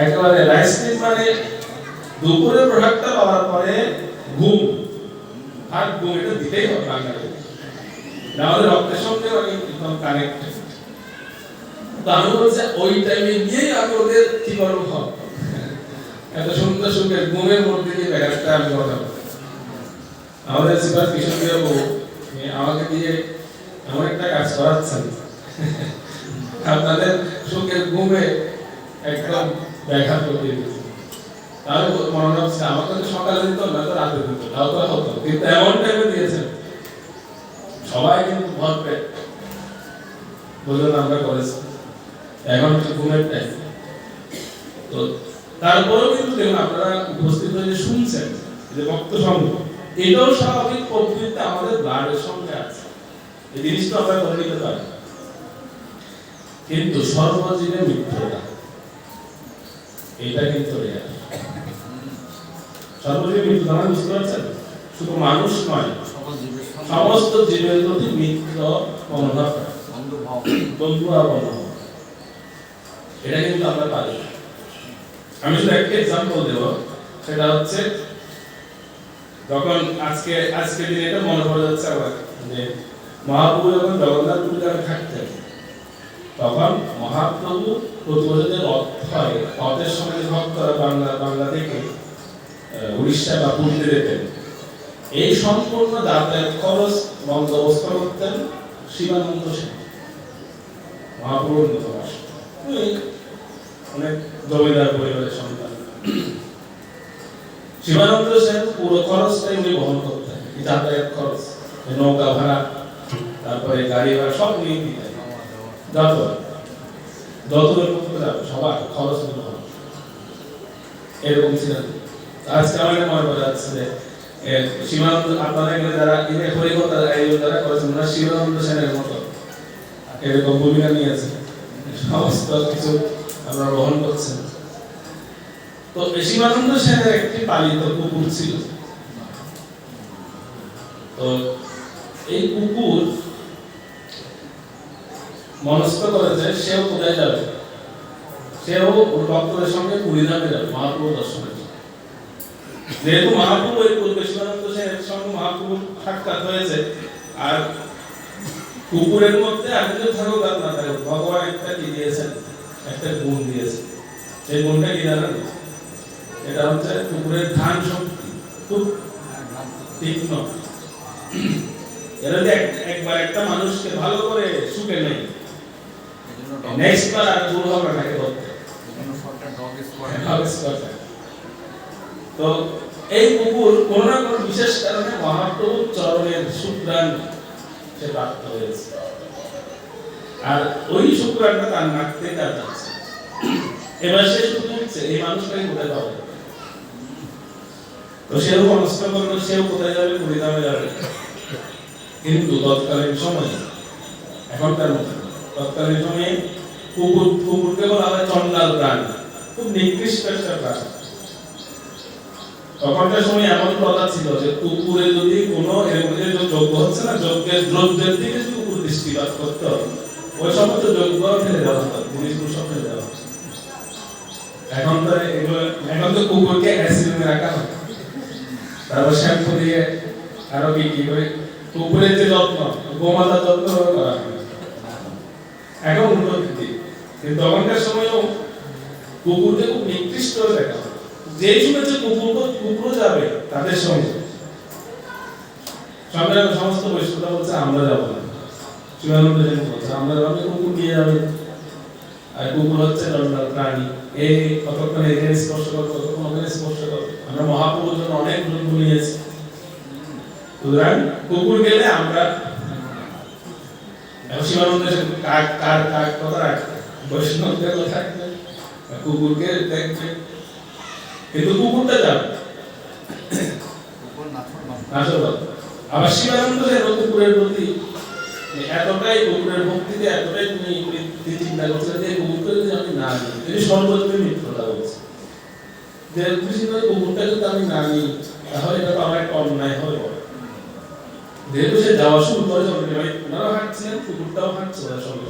S1: একেবারে রাইস মানে দুপুরে প্রসাদটা পাওয়ার পরে ঘুম, আর ঘুম এটা দিতেই হবে বাঙালি, আমাদের রক্তের সঙ্গে একদম কানেক্টেড। তো আমি বলছি ওই টাইমে গিয়েই আমি ওদের কি করবো, এত সুন্দর সুন্দর ঘুমের মধ্যে দিয়ে ব্যাপারটা আমি কথা বলি। আমাদের সিপার কিশোর বাবু আমাকে দিয়ে এমন একটা কাজ করাচ্ছেন, আপনাদের সুখের ঘুমে একদম ব্যাঘাত ঘটিয়ে দিয়েছে। তাহলে মনে হচ্ছে আমাকে তো সকালে দিত না, তো রাতে দিত, তাও তো হতো, কিন্তু এমন টাইমে দিয়েছেন সবাই কিন্তু ভর পেট বুঝলেন আমরা করেছি। এখন তো ঘুমের টাইম, তো তারপরেও কিন্তু দেখুন আপনারা উপস্থিত হয়ে শুনছেন যে ভক্ত সঙ্গ, এটাও স্বাভাবিক প্রকৃতিতে আমাদের ব্লাডের সঙ্গে আছে। এই জিনিসটা আমরা করে নিতে পারি। কিন্তু সর্বজীবে মিত্রতা এটা কিন্তু রেয়ার। সর্বজীবে মিত্রতা মানে বুঝতে পারছেন, শুধু মানুষ নয়, সমস্ত জীবের প্রতি মিত্র মনোভাব, বন্ধুভাব, এটা কিন্তু আমরা পারি। আমি শুধু একটা এক্সাম্পল দেব, সেটা হচ্ছে যখন আজকে দিনে এটা মনে পড়ে যাচ্ছে আমার যে মহাপ্রভু যখন জগন্নাথ পুরীতে থাকতেন, তখন মহাপ্রভু প্রতি বছর যে রথ হয়, রথের সময় ভক্তরা বাংলা থেকে উড়িষ্যা বা পুরীতে যেতেন, এই সম্পূর্ণ যাতায়াত খরচ বন্দোবস্ত করতেন শিবানন্দ সেন, মহাপ্রভুর নিকট। অনেক জমিদার পরিবারের সন্তান। শিবানন্দ সেন পুরো খরচটাই উনি বহন করতেন, যাতায়াত খরচ, নৌকা ভাড়া, তারপরে গাড়ি ভাড়া সব নিয়ে দিতেন। যত সবার খরচ এরকম ছিলেন। আজকে আমাকে মনে পড়ে যাচ্ছে যে শিবানন্দ, আপনারা এখানে যারা হরিকথা আয়োজন যারা করেছেন, ওরা শিবানন্দ সেনের মতো এরকম ভূমিকা নিয়েছে, সমস্ত কিছু আপনারা বহন করছেন। তো শিবানন্দ সেনের একটি পালিত কুকুর ছিল। তো এই কুকুর মনস্থ করেছে সেও কোথায় যাবে, সেও ওর ভক্তদের সঙ্গে পুরীধামে যাবে মহাপ্রভু দর্শনের জন্য। যেহেতু মহাপ্রভু এই পূর্বে শিবানন্দ সেনের সঙ্গে মহাপ্রভুর সাক্ষাৎ হয়েছে, আর কুকুরের মধ্যে আপনি যদি থাকুক আর না থাকুক, ভগবান একটা কি দিয়েছেন, একটা গুণ দিয়েছেন। সেই গুণটা কি জানেন? এটা হচ্ছে কুকুরের ঘ্রাণ শক্তি খুব তীক্ষ্ণ। এরা যে একবার একটা মানুষকে ভালো করে শুকে নেই, নেক্সট বার আর দূর হবে না করতে। তো এই কুকুর কোন না কোন বিশেষ কারণে মহাপ্রভুর চরণের সুঘ্রাণ সে প্রাপ্ত হয়েছে, আর ওই সুঘ্রাণটা তার নাক থেকে যাচ্ছে। এবার সে শুধু হচ্ছে এই মানুষটাই কোথায় যাবে, তো সেও মনস্থ করলো সেও কোথায় যাবে, পুরীধামে যাবে। কিন্তু তৎকালীন সময়, এখনকার মতো তৎকালীন সময়ে কুকুরকে বলা হয় চন্ডাল প্রাণী, খুব নিকৃষ্ট একটা প্রাণী। তখনকার সময় এমন কথা ছিল যে কুকুরে যদি কোনো যজ্ঞ হচ্ছে না, যজ্ঞের দ্রব্যের দিকে যদি কুকুর দৃষ্টিপাত করত, ওই সমস্ত যজ্ঞ ফেলে দেওয়া হতো, জিনিসগুলো সব ফেলে দেওয়া হতো। এখন তো কুকুরকে অ্যাসিডে রাখা হয়, তারপর শ্যাম্পু দিয়ে আরো কি করে কুকুরের যে যত্ন, গোমাতার যত্ন করা হয় এখন উন্নতি। কিন্তু তখনকার সময়ও কুকুরকে খুব নিকৃষ্ট দেখা হয়। যেই শুনেছে কুকুর যাবে তাদের সঙ্গে, সমস্ত বৈষ্ণবরা বলছে আমরা যাবো না, শিবানন্দ সেন বলছে আমরা যাবো, কুকুর নিয়ে যাবে। আর কুকুর হচ্ছে চন্ডাল প্রাণী, এই কতক্ষণ এখানে স্পর্শ করবো, কতক্ষণ ওখানে স্পর্শ করবো। আমরা মহাপ্রভুর জন্য অনেক দ্রব্য নিয়েছি, সুতরাং কুকুর গেলে আমরা শিবানন্দ সেন কার কথা রাখবে, বৈষ্ণবদের কথা রাখবে, কুকুরকে দেখবে, কিন্তু কুকুরটা যাবে। আবার শিবানন্দ সেন কুকুরের প্রতি এতটাই, কুকুরের ভক্তিতে এতটাই তুমি চিন্তা করছে যে কুকুরকে যদি আমি না নিই, যদি সর্বজনীন মিত্রতা বলছে যে কুকুরটা যদি আমি না নিই, তাহলে এটা তো আমার একটা অন্যায় হবে। যেহেতু সে যাওয়া শুরু করে ওনারাও হাঁটছিলেন, কুকুরটাও হাঁটছে ওনার সঙ্গে।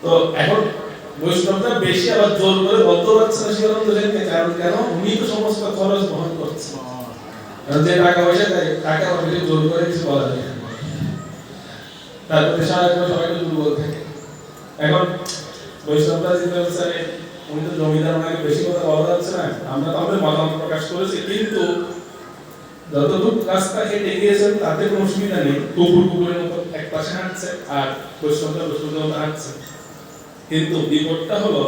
S1: তো এখন বৈষ্ণবটা বেশি আবার জোর করে বলতে পারছে না শিবানন্দ সেনকে, কারণ কেন উনি তো সমস্ত খরচ বহন করছে, যে টাকা পয়সা দেয় টাকা পয়সা জোর করে কিছু বলা যায়। তারপরে সবাইকে দুর্বল থাকে। এখন বৈষ্ণবরা চিন্তা করছে উনি তো জমিদার, ওনাকে বেশি কথা বলা যাচ্ছে না, আমরা তো আমাদের মতামত প্রকাশ করেছি, কিন্তু যতটুকু রাস্তা হেঁটে গিয়েছেন তাতে কোনো অসুবিধা নেই। কুকুরের মতো এক পাশে হাঁটছে আর বৈষ্ণবরা বৈষ্ণবের মতো হাঁটছে। কিন্তু বিপদটা হলো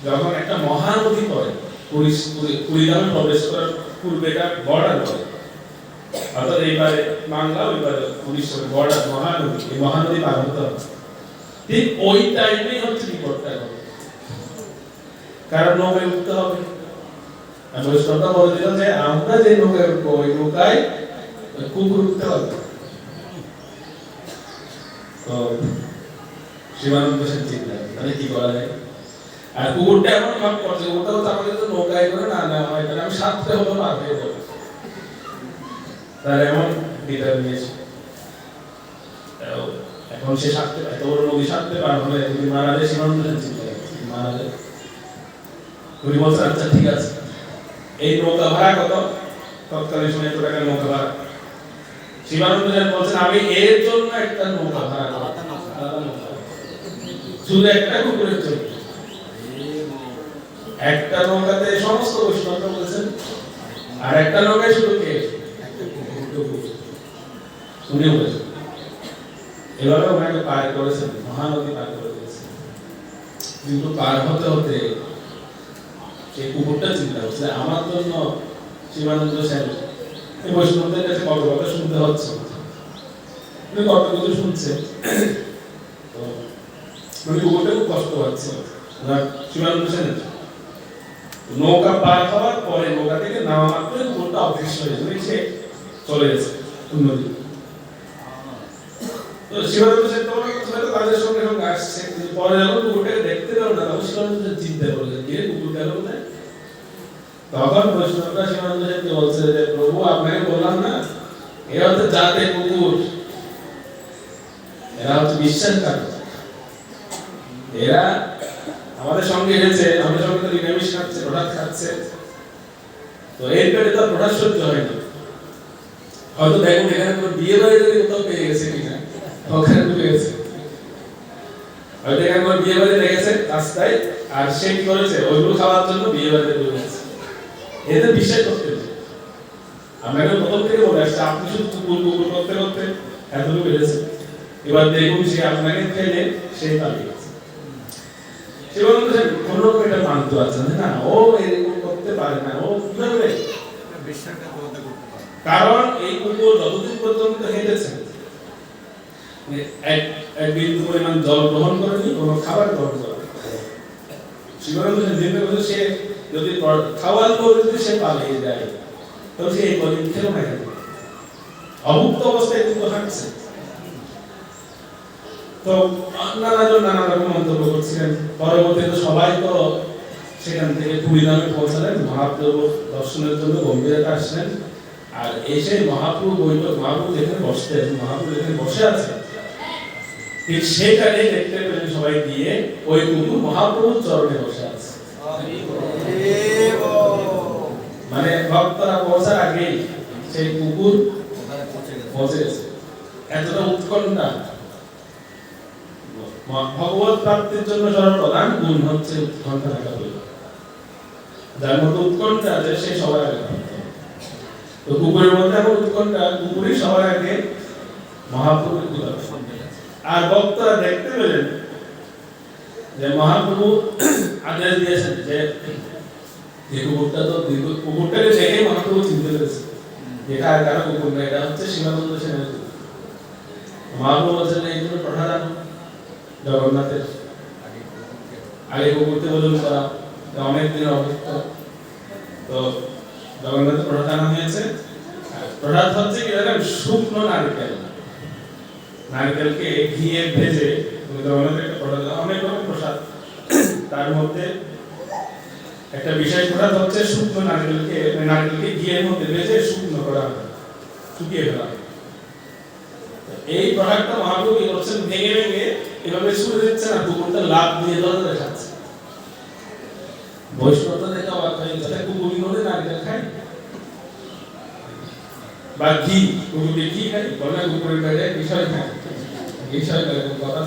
S1: যখন একটা মহানদী পড়ে, কুড়িগ্রামে প্রবেশ করার পূর্বেটা বর্ডার পড়ে, অর্থাৎ এইবারে বাংলা ওইবারে উড়িষ্যার বর্ডার মহানদী, এই মহানদী পার হতে হবে। ঠিক ওই টাইমেই হচ্ছে বিপদটা হবে, কারণ নৌকায় উঠতে হবে। বৈষ্ণবটা বলে দিল যে আমরা যে নৌকায় উঠবো ওই নৌকায় কুকুর উঠতে হবে। তো শিবানন্দ সেন চিন্তা তাহলে কি করা যায়। আর কুকুরটা এমন ভাব করছে, ওটাও তো আমাকে তো নৌকায় করে না নেওয়া হয়, তাহলে আমি সাঁতরে হলো পার হয়ে যাবো, তার এমন ডিটারমিনেশন। এখন সে সাঁতরে এত বড় নদী সাঁতরে পার হলে যদি মারা যায়, শিবানন্দ সেন চিন্তা মারা যায়। উনি বলছেন আচ্ছা ঠিক আছে, এই নৌকা ভাড়া কত? তৎকালীন সময় এত টাকা নৌকা ভাড়া। শিবানন্দ সেন বলছেন আমি এর জন্য একটা নৌকা ভাড়া করব, শুধু একটা কুকুরের জন্য। একটা নৌকাতে সমস্ত বৈষ্ণব বলেছেন, আর একটা নৌকায় শুধু কে? উনি বলেছেন। এভাবে ওনাকে পার করেছেন, মহানদী পার করে দিয়েছেন। কিন্তু পার হতে হতে সেই কুকুরটা চিন্তা করছে আমার জন্য শিবানন্দ সেন এই বৈষ্ণবদের কাছে কত কথা শুনতে হচ্ছে, উনি কত কিছু শুনছে, তো উনি কুকুরটা খুব কষ্ট পাচ্ছে শিবানন্দ সেনের। নৌকা পার হওয়ার পরে নৌকা থেকে নামা মাত্র কুকুরটা অদৃশ্য হয়ে যাবে, সে চলে গেছে নদী। তো শিবানন্দ সেন তো তাদের সঙ্গে সঙ্গে আসছে, কিন্তু পরে যখন কুকুরটাকে দেখতে পেল না, তখন শিবানন্দ সেন চিন্তা করলেন যে কুকুর গেল কোথায়। তখন বৈষ্ণবরা শিবানন্দ সেনকে বলছে যে প্রভু আপনাকে বললাম না, এরা হচ্ছে জাতে কুকুর, এরা হচ্ছে বিশ্বাসঘাতক, এরা আমাদের সঙ্গে এসেছে, আমাদের সঙ্গে তো নিরামিষ খাচ্ছে, প্রসাদ খাচ্ছে, তো এর পেটে তো প্রসাদ সহ্য হয় না। হয়তো দেখুন এখানে কোনো বিয়ে বাড়ি যদি কোথাও পেয়ে গেছে কিনা, ওখানে ঢুকে গেছে, হয়তো এখানে কোনো বিয়ে বাড়ি দেখেছে রাস্তায়, আর সে কি করেছে ওইগুলো খাওয়ার জন্য বিয়ে বাড়িতে ঢুকে গেছে। এদের বিশ্বাস করতে হবে। আপনাকে প্রথম থেকে বলে আসছে আপনি শুধু কুকুর কুকুর করতে করতে এতটুকু বেড়েছে, এবার দেখুন সে আপনাকে ফেলে সেই পালিয়ে গেছে। শিবানন্দ সেন কোন রকম এটা মানতে পারছেন না, ও এরকম করতে পারে না, ও কিভাবে বিশ্বাসটা করতে পারে? কারণ এই কুকুর যতদিন পর্যন্ত হেঁটেছে এক বিন্দু পরিমাণ জল গ্রহণ করেনি, কোনো খাবার গ্রহণ করেনি। শিবানন্দ সেন চিন্তা করছে সে যদি খাওয়ার পর যদি সে পালিয়ে যায়, তবে সে এই কদিন খেলো না কেন, অভুক্ত অবস্থায় কিন্তু হাঁটছে। তো নানাজন নানা রকম মন্তব্য করছিলেন। পরবর্তীতে সবাই তো সেখান থেকে পুরীধামে পৌঁছালেন, মহাপ্রভু দর্শনের জন্য গম্ভীরতা আসলেন। আর এসে মহাপ্রভু বৈঠক, মহাপ্রভু যেখানে বসতেন, মহাপ্রভু যেখানে বসে আছেন, ঠিক সেখানে দেখতে পেলেন সবাই গিয়ে ওই কুকুর মহাপ্রভুর চরণে বসে আছে। মানে ভক্তরা পৌঁছার আগেই সেই কুকুর পৌঁছে গেছে। এতটা উৎকণ্ঠা। ভগবত প্রাপ্তির জন্য সর্বপ্রধান গুণ হচ্ছে উৎকণ্ঠা থাকা বলে, যার মধ্যে উৎকণ্ঠা আছে সে সবার আগে। তো কুকুরের মধ্যে এখন উৎকণ্ঠা, কুকুরই সবার আগে মহাপ্রভুর দিকে। আর ভক্তরা দেখতে পেলেন যে মহাপ্রভু আদেশ দিয়েছেন যে কুকুরটা তো কুকুরটাকে দেখে মহাপ্রভু চিনতে পেরেছে এটা আর কারো কুকুর না, এটা হচ্ছে শিবানন্দ সেনের কুকুর। মহাপ্রভু বলছেন এই জন্য প্রধান জগন্নাথের আগে কুকুরকে বদল করা অনেক দিনের অভিজ্ঞতা। তো জগন্নাথের প্রধান হয়েছে, প্রসাদ হচ্ছে কি জানেন, শুকনো নারকেল, নারকেলকে ঘিয়ে ভেজে জগন্নাথের একটা প্রসাদ, অনেক রকম প্রসাদ, তার মধ্যে একটা বিশেষ প্রসাদ হচ্ছে শুকনো নারকেলকে, নারকেলকে ঘিয়ের মধ্যে ভেজে শুকনো করা হয়, শুকিয়ে ফেলা হয়। এই প্রসাদটা মহাপ্রভু কি করছেন, ভেঙে ভেঙে এভাবে ছুঁড়ে দিচ্ছে না, কুকুরটা লাভ দিয়ে ধরে খাচ্ছে। বৈষ্ণবতা দেখে অবাক হয়ে গেছে, কুকুরই করে নারকেল খায় বা ঘি, কুকুরকে ঘি খায়, বলে কুকুরের পেটে বিষয় খায়, বিষয় খায় কথা।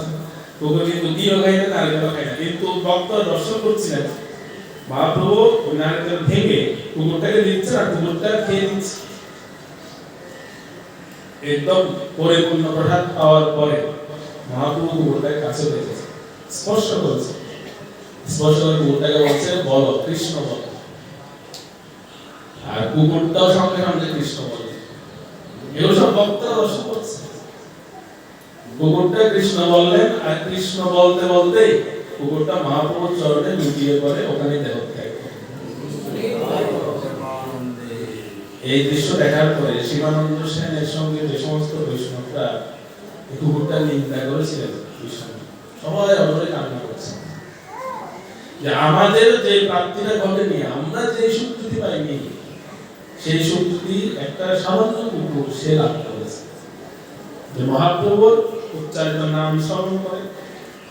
S1: কুকুর কিন্তু ঘিও খায় না, নারকেলও খায় না, কিন্তু ভক্ত দর্শন করছিলেন মহাপ্রভু ওই নারকেল ভেঙে কুকুরটাকে দিচ্ছে আর কুকুরটা খেয়ে দিচ্ছে। একদম পরিপূর্ণ প্রসাদ পাওয়ার পরে মহাপ্রভু কুকুরটাকে কাছে পেয়েছে, স্পর্শ করেছে, স্পর্শ করে কুকুরটাকে বলছে বলো কৃষ্ণ বলো, আর কুকুরটাও সঙ্গে সঙ্গে কৃষ্ণ বলে। এগুলো সব ভক্তরা দর্শন করছে। কুকুরটা কৃষ্ণ বললেন, আর কৃষ্ণ বলতে বলতেই কুকুরটা মহাপ্রভুর চরণে লুটিয়ে পড়ে, ওখানে দেহত্যাগ করে। এই দৃশ্য দেখার পরে শিবানন্দ সেনের সঙ্গে যে সমস্ত বৈষ্ণবরা কুকুরটা নিন্দা করেছিলেন, সবাই অবরে কান্না করছে যে আমাদের যে প্রাপ্তিটা ঘটেনি, আমরা যে স্বীকৃতি পাইনি, সেই স্বীকৃতি একটা সামান্য কুকুর সে লাভ করেছে। যে মহাপ্রভুর উচ্চারিত নাম স্মরণ করে,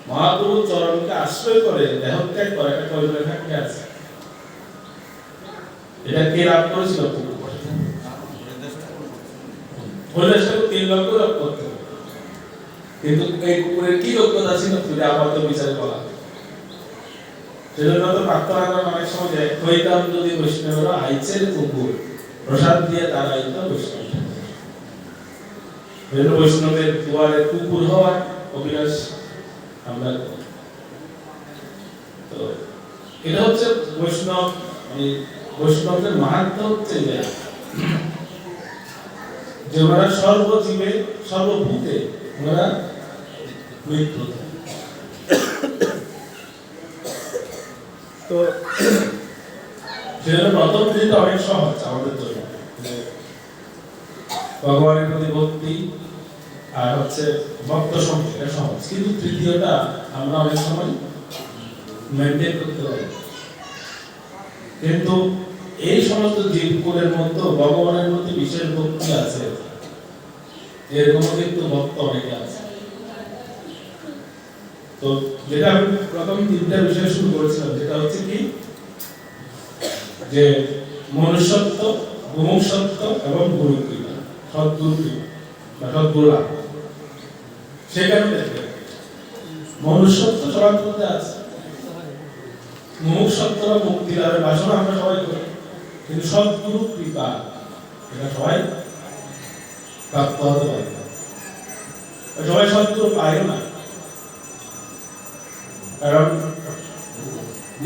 S1: মহাপ্রভুর চরণকে আশ্রয় করে, দেহত্যাগ করে, একটা কৈবল্য থাকে আছে। এটা কে লাভ করেছিল? কুকুর। হরিদাসকে 3 লক্ষ লাভ করতে, কিন্তু এই কুকুরের কি যোগ্যতা ছিল যদি আপাত বিচারে বলা? সেজন্য তো প্রার্থনা করেন অনেক সময় যে হইতাম যদি বৈষ্ণবরা আইচের কুকুর, প্রসাদ দিয়ে তারা আইতো বৈষ্ণব। বৈষ্ণবের দুয়ারে কুকুর হওয়ার অভিলাষ আমরা। তো এটা হচ্ছে বৈষ্ণব, বৈষ্ণবদের মাহাত্ম্য হচ্ছে যে ওরা সর্বজীবে সর্বভূতে ওরা মৃত্যু। তো সেজন্য প্রথম দিনটা অনেক সহজ আমাদের জন্য, ভগবানের প্রতি ভক্তি আর হচ্ছে ভক্ত সঙ্গে, এটা সহজ। কিন্তু তৃতীয়টা আমরা অনেক সময় মেনটেন করতে পারি। কিন্তু এই সমস্ত জীবকুলের মধ্যে ভগবানের প্রতি বিশেষ ভক্তি আছে, এরকম কিন্তু ভক্ত অনেকে আছে। তো যেটা আমি প্রথম 3টা বিষয় শুরু করেছিলাম, যেটা হচ্ছে কি যে মনুষ্যত্ব, মুমুক্ষুত্ব এবং গুরুকৃপা, সদ্গুরুকৃপা বা সদ্গুরুলাভ। সেখানে দেখবে মনুষ্যত্ব সবার মধ্যে আছে, মুমুক্ষুত্ব বা মুক্তি লাভের বাসনা আমরা সবাই করি, কিন্তু সদ্গুরু কৃপা এটা সবাই প্রাপ্ত হতে পারে না, সবাই সদ্গুরু পায়ও না। কারণ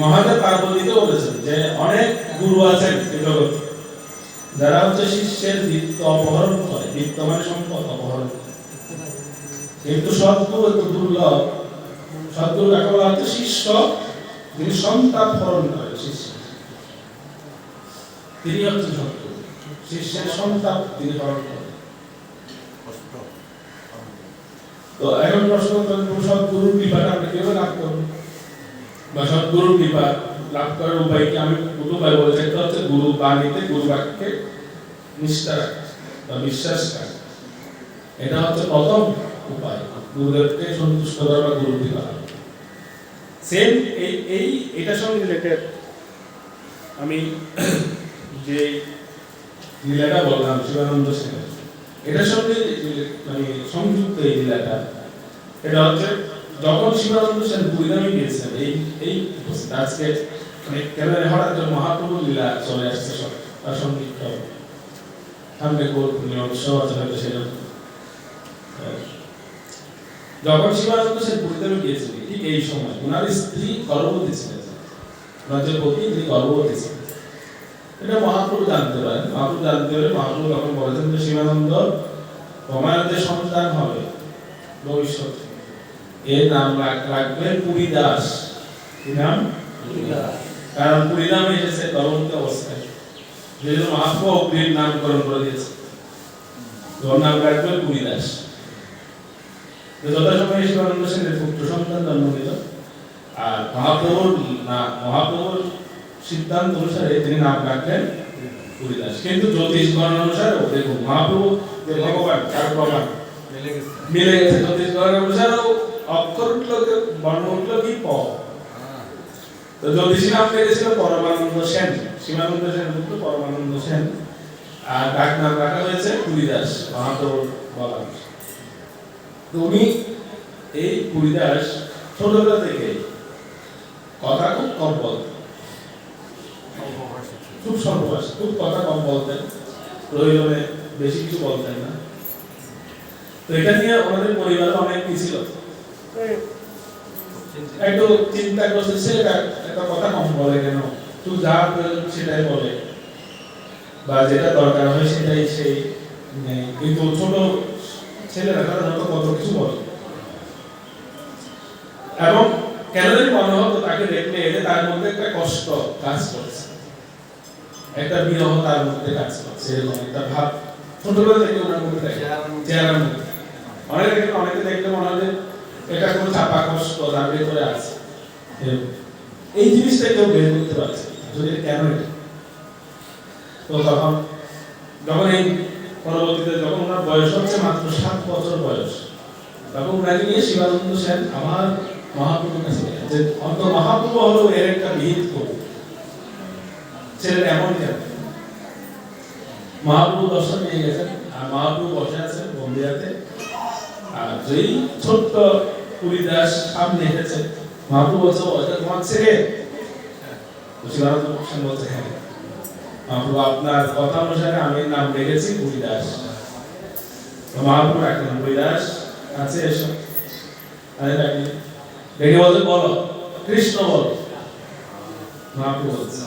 S1: মহাদেব পার্বতীকে বলেছেন যে অনেক গুরু আছেন এই জগতে যারা হচ্ছে শিষ্যের বৃত্ত অপহরণ করে, বৃত্ত মানে সম্পদ অপহরণ করে, কিন্তু সদ্গুরু একটু দুর্লভ। সদ্গুরু কাকে বলা হচ্ছে? শিষ্য যিনি সন্তাপ হরণ করে, শিষ্য তিনি হচ্ছেন সদ্গুরু। শিষ্যের সন্তাপ তিনি হরণ করেন। তো এখন প্রশ্ন করেন সদ্গুরুর কৃপাটা আমরা কিভাবে লাভ করব, বা সদ্গুরুর কৃপা লাভ করার উপায় কি? আমি দুটো উপায় বলেছি। একটা হচ্ছে গুরু বাণীতে, গুরু বাক্যে নিষ্ঠা রাখা বা বিশ্বাস রাখা, এটা হচ্ছে প্রথম উপায় গুরুদেবকে সন্তুষ্ট করা বা গুরুর কৃপা। সেম এটার সঙ্গে রিলেটেড আমি যে লীলাটা বললাম শিবানন্দ সেনের, এটার সঙ্গে মানে সংযুক্ত এই লীলাটা। এটা হচ্ছে যখন শিবানন্দ সেন পুরীধামে গিয়েছেন, এই আজকে মানে কেন হঠাৎ মহাপ্রভু লীলা চলে আসছে সব তার সঙ্গে সামনে উৎসব আছে হয়তো সেরকম। যখন শিবানন্দ সেন পুরীধামে গিয়েছিলেন, ঠিক এই সময় ওনার স্ত্রী গর্ভবতী ছিলেন, ওনার যে পত্নী তিনি গর্ভবতী ছিলেন। এটা মহাপ্রভু জানতে পারেন। মহাপ্রভু জানতে পারে, মহাপ্রভু তখন বলেছেন যে শিবানন্দ তোমার যে সন্তান হবে ভবিষ্যতে, এর নাম রাখবেন পুরীদাস। কি নাম? পুরীদাস। কারণ পুরীধামে এসেছে গর্ভবতী অবস্থায়, যেহেতু মহাপ্রভু অগ্নির নামকরণ করে দিয়েছে, ওর নাম রাখবেন পুরীদাস। যথাসময়ে শিবানন্দ সেনের পুত্র সন্তান জন্ম নিল, আর মহাপ্রভুর সিদ্ধান্ত অনুসারে তিনি নাম রাখলেন পুরীদাস। কিন্তু জ্যোতিষ গণনা অনুসারে দেখুন মহাপ্রভু যে ভগবান তার প্রমাণ মিলে গেছে। জ্যোতিষ গণনা অনুসারে অক্ষর উঠলো, বর্ণ উঠলো কি প। তো জ্যোতিষী নাম পেয়েছিল পরমানন্দ সেন, শিবানন্দ সেন পুত্র পরমানন্দ সেন, আর ডাক নাম রাখা হয়েছে পুরীদাস মহাপ্রভুর বলা। তো উনি এই পুরীদাস ছোটবেলা থেকে কথা খুব কম বলতেন, খুব স্বল্পভাষী, খুব কথা কম বলতেন, প্রয়োজনে বেশি কিছু বলতেন না। তো এটা নিয়ে আমাদের পরিবারে অনেক কি ছিল, একটু চিন্তা করছে ছেলেটা একটা কথা কম বলে কেন, তুই যা প্রয়োজন সেটাই বলে, বা যেটা দরকার হয় সেটাই সেই নেই। কিন্তু ছোট ছেলেরা সাধারণত কত কিছু বলে, এবং কেন জানি মনে হতো তাকে দেখলে এলে তার মধ্যে একটা কষ্ট কাজ করছে, একটা বিরহ তার মধ্যে কাজ করছে, এরকম একটা ভাব ছোটবেলা থেকে ওনার মধ্যে চেহারার মধ্যে। অনেকে দেখলে মনে হয় এটা কোনো চাপা কষ্ট তার ভেতরে আছে, এই জিনিসটা কেউ বের করতে পারছে আসলে কেন এটা। তো তখন যখন এই পরবর্তীতে যখন ওনার বয়স হচ্ছে মাত্র 7 বছর বয়স, তখন ওনাকে নিয়ে শিবানন্দ সেন আমার মহাপ্রভুর কাছে গেলেন যে অন্ত মহাপ্রভু হলো এর একটা বিহিত কবি, ছেলের এমন কেন। মহাপ্রভু দর্শন নিয়ে গেছেন, আর মহাপ্রভু বসে আছেন গম্ভীরাতে, আর যেই ছোট্ট পুরীদাস সামনে এসেছে, মহাপ্রভু বলছে ওটা তোমার ছেলে? শিবানন্দ সেন বলছে হ্যাঁ। মহাপ্রভু আপনার কথা অনুসারে আমি নাম রেখেছি পুরীদাস। মহাপ্রভু রাখলেন পুরীদাস আছে এসো, আরে ডাকি ডেকে বলছে বলো কৃষ্ণ বল। মহাপ্রভু বলছে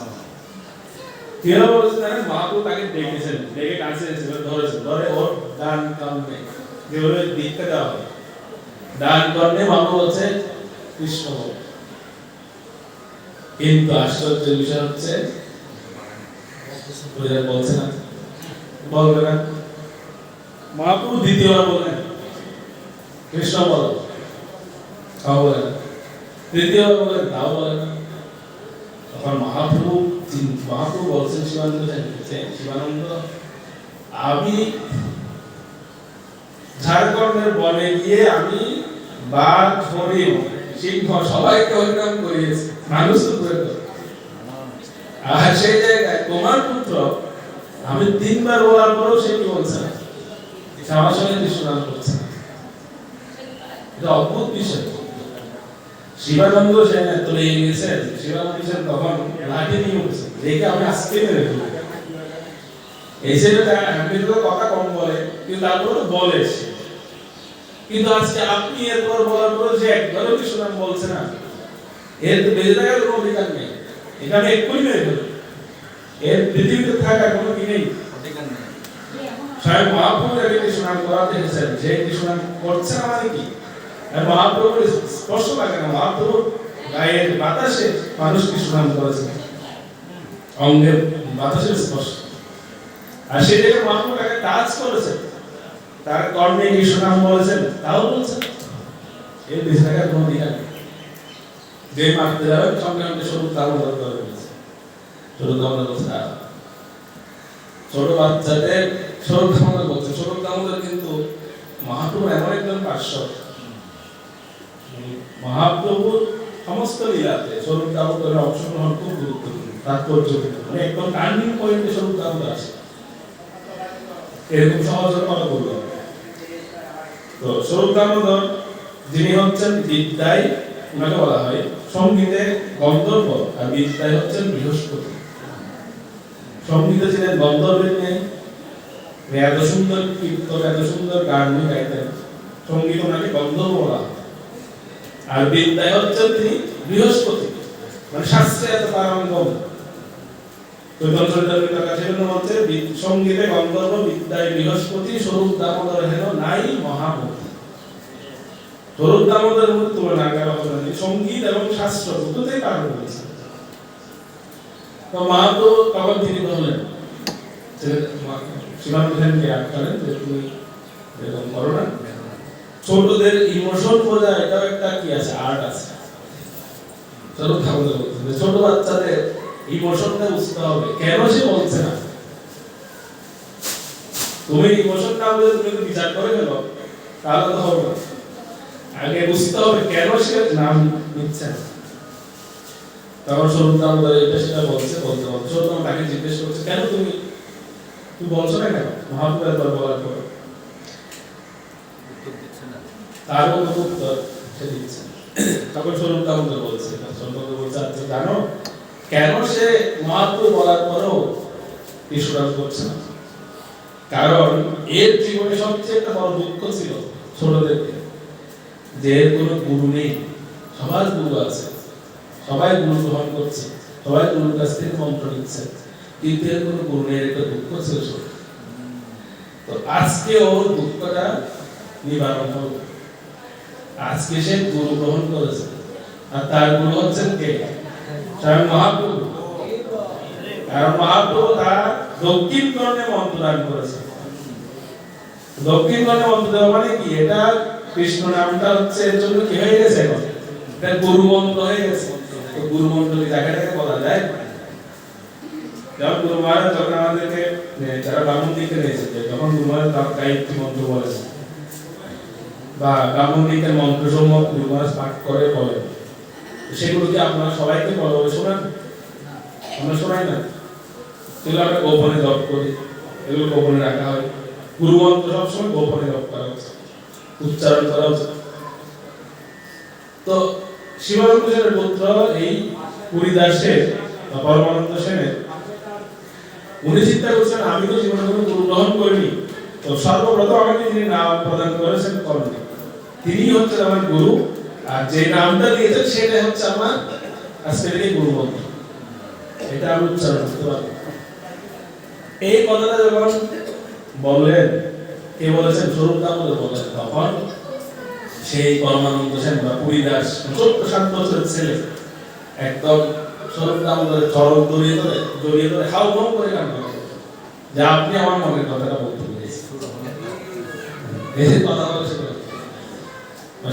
S1: কি হলো বলছে না, মহাপ্রভু তাকে ডেকেছেন, ডেকে কাছে এসেছিল, ধরেছেন, ধরে ওর ডান কানে যেভাবে দীক্ষা দেওয়া হয়, ডান কানে মহাপ্রভু বলছে কৃষ্ণ বল। কিন্তু আশ্চর্যের বিষয় হচ্ছে বলছে না, বলবে না। মহাপ্রভু দ্বিতীয়বার বলেন কৃষ্ণ বল, তাও বলে না। তৃতীয়বার বলেন, তাও বলে না। তখন মহাপ্রভু বলছেন শিবানন্দ, আমি ঝাড়খণ্ডের বনে গিয়ে আমি বাঘ, হরিণ, সিংহ সবাইকে হরিনাম করিয়েছি, মানুষ তো করে দেব। আর সেই জায়গায় তোমার পুত্র আমি 3 বার বলার পরও সে কি বলছে না, আমার সঙ্গে কৃষ্ণনাম করছে না। এটা অদ্ভুত বিষয়। শিবানন্দ সেন এত লেগে গেছে, শিবানন্দ সেন তখন লাঠি নিয়ে উঠছে, দেখে আমি আজকে মেরে ফেলবো। এই ছেলেটা এমনি তো কথা কম বলে, কিন্তু তারপরে তো বলে। কিন্তু আজকে আপনি এরপর বলার পর যে একবারও কৃষ্ণনাম বলছে না, এর তো বেঁচে থাকার কোনো অধিকার নেই, এখানে এক্ষুনি মেরে ফেলবো, এর পৃথিবীতে থাকার কোনো কি নেই, অধিকার নেই। স্বয়ং মহাপ্রভু এর কৃষ্ণনাম করাতে এসেছেন, যে কৃষ্ণনাম করছে না মানে কি, আর মহাপ্রভুর স্পর্শ লাগে না, মহাপ্রভুর গায়ের বাতাসে মানুষ কৃষ্ণনাম করেছে, অঙ্গের বাতাসের স্পর্শ। আর সেই জায়গায় মহাপ্রভু তাকে টাচ করেছে, তার কর্মে কৃষ্ণনাম বলেছেন, তাও বলছেন, এর বেঁচে থাকার কোনো অধিকার নেই। যে মারতে যাবে সঙ্গে সঙ্গে স্বরূপ দামোদর করে বলেছে, স্বরূপ দামোদর বলছে ছোট বাচ্চাদের স্বরূপ দামোদর বলছে। স্বরূপ দামোদর কিন্তু মহাপ্রভু এমন একজন পার্শ্বদ, মহাপ্রভুর সমস্ত লীলাতে স্বরূপ দামোদরের অংশগ্রহণ খুব গুরুত্বপূর্ণ, তাৎপর্যপূর্ণ, মানে একদম টার্নিং পয়েন্টে স্বরূপ দামোদর আসে, এরকম সহজে কথা বলবো। তো স্বরূপ দামোদর যিনি হচ্ছেন বিদ্যায়, ওনাকে বলা হয় সঙ্গীতে গন্ধর্ব, আর বিদ্যায় হচ্ছেন বৃহস্পতি। সঙ্গীতে ছিলেন গন্ধর্বের মেয়ে, এত সুন্দর কীর্তন, এত সুন্দর গান উনি গাইতেন, সঙ্গীত ওনাকে গন্ধর্ব বলা হয়। আর বিদ্যায় হচ্ছেন তিনি বৃহস্পতি, মানে শাস্ত্রে এত পারঙ্গম। চৈতন্য চরিতামৃতের কাছে বলছে সঙ্গীতে গন্ধর্ব, বিদ্যায় বৃহস্পতি, স্বরূপ দামোদর হেন নাই মহামতি। স্বরূপ দামোদর তুলনা করা হচ্ছে সঙ্গীত এবং শাস্ত্র দুটোতেই পারঙ্গম হয়েছে। তো মহাপ্রভু তখন তিনি বললেন, শিবানন্দ সেনকে আটকালেন যে তুমি এরকম করো না, ছোটদের ইমোশন বোঝা এটাও একটা কি আছে, আর্ট আছে। স্বরূপ দামোদর বলছেন ছোট বাচ্চাদের ইমোশনটা বুঝতে হবে, কেন সে বলছে না। তুমি ইমোশন না বুঝে তুমি বিচার করে গেল, তাহলে তো হবে না। আগে বুঝতে হবে কেন সে নাম নিচ্ছে না। তখন স্বরূপ দামোদর এটা সেটা বলছে, বলতে স্বরূপ দামোদর তাকে জিজ্ঞেস করছে কেন তুমি বলছো না কেন, মহাপ্রভু একবার বলার পর তার মতো উত্তর সে দিচ্ছে। তখন স্বরূপ দামোদর বলছে, আচ্ছা জানো কেন সে মহাপ্রভু বলার পরেও কৃষ্ণনাম করছে না? কারণ এর জীবনে সবচেয়ে একটা বড় দুঃখ ছিল ছোটদেরকে, যে এর কোনো গুরু নেই। সবার গুরু আছে, সবাই গুরু গ্রহণ করছে, সবাই গুরুর কাছ থেকে মন্ত্র নিচ্ছে, কিন্তু এর কোনো গুরু নেই, একটা দুঃখ ছিল ছোট। তো আজকে ওর দুঃখটা নিবারণ হল, আজকে সে গুরু গ্রহণ করেছে, আর তার গুরু হচ্ছেন কে? স্বয়ং মহাপ্রভু। কারণ মহাপ্রভু তার দক্ষিণ কর্ণে মন্ত্র দান করেছে। দক্ষিণ কর্ণে মন্ত্র দেওয়া মানে কি, এটা কৃষ্ণ নামটা হচ্ছে এর জন্য কি হয়ে গেছে এখন এটা গুরু মন্ত্র হয়ে গেছে। তো গুরু মন্ত্র কি জায়গাটাকে বলা যায়? যেমন গুরু মহারাজ যখন আমাদেরকে যারা ব্রাহ্মণ দিকে নিয়েছে, যখন গুরু মহারাজ গায়ত্রী মন্ত্র বলেছে বা ব্রাহ্মণ দিকের মন্ত্র সমূহ গুরু মহারাজ পাঠ করে বলেন, সেগুলো কি আপনারা সবাইকে বলা শোনান? আমরা শোনাই না, এগুলো আমরা গোপনে জপ করি, এগুলো গোপনে রাখা হয়। গুরু মন্ত্র সবসময় গোপনে জপ করা উচিত, উচ্চারণ করা উচিত। তো শিবানন্দ সেনের পুত্র এই পুরীদাসের বা পরমানন্দ সেনের উনি চিন্তা করছেন আমি তো জীবনে কোনো গুরু গ্রহণ করিনি, তো সর্বপ্রথম আমাকে যিনি নাম প্রদান করেছেন কর্ণে, তিনি হচ্ছেন আমার গুরু, আর যে নামটা দিয়েছেন সেটা হচ্ছে আমার আজকে থেকে গুরু মন্ত্র, এটা আমি উচ্চারণ করতে পারবো। এই কথাটা যখন বললেন, কে বলেছেন? স্বরূপ দামোদর বলেন। তখন সেই পরমানন্দ সেন বা পুরীদাস 14-7 বছরের ছেলে একদম স্বরূপ দামোদরের চরণ জড়িয়ে ধরে হাউ মাউ করে কান্না করে যে আপনি আমার মনের কথাটা বলতে পেরেছেন। এই কথা বলে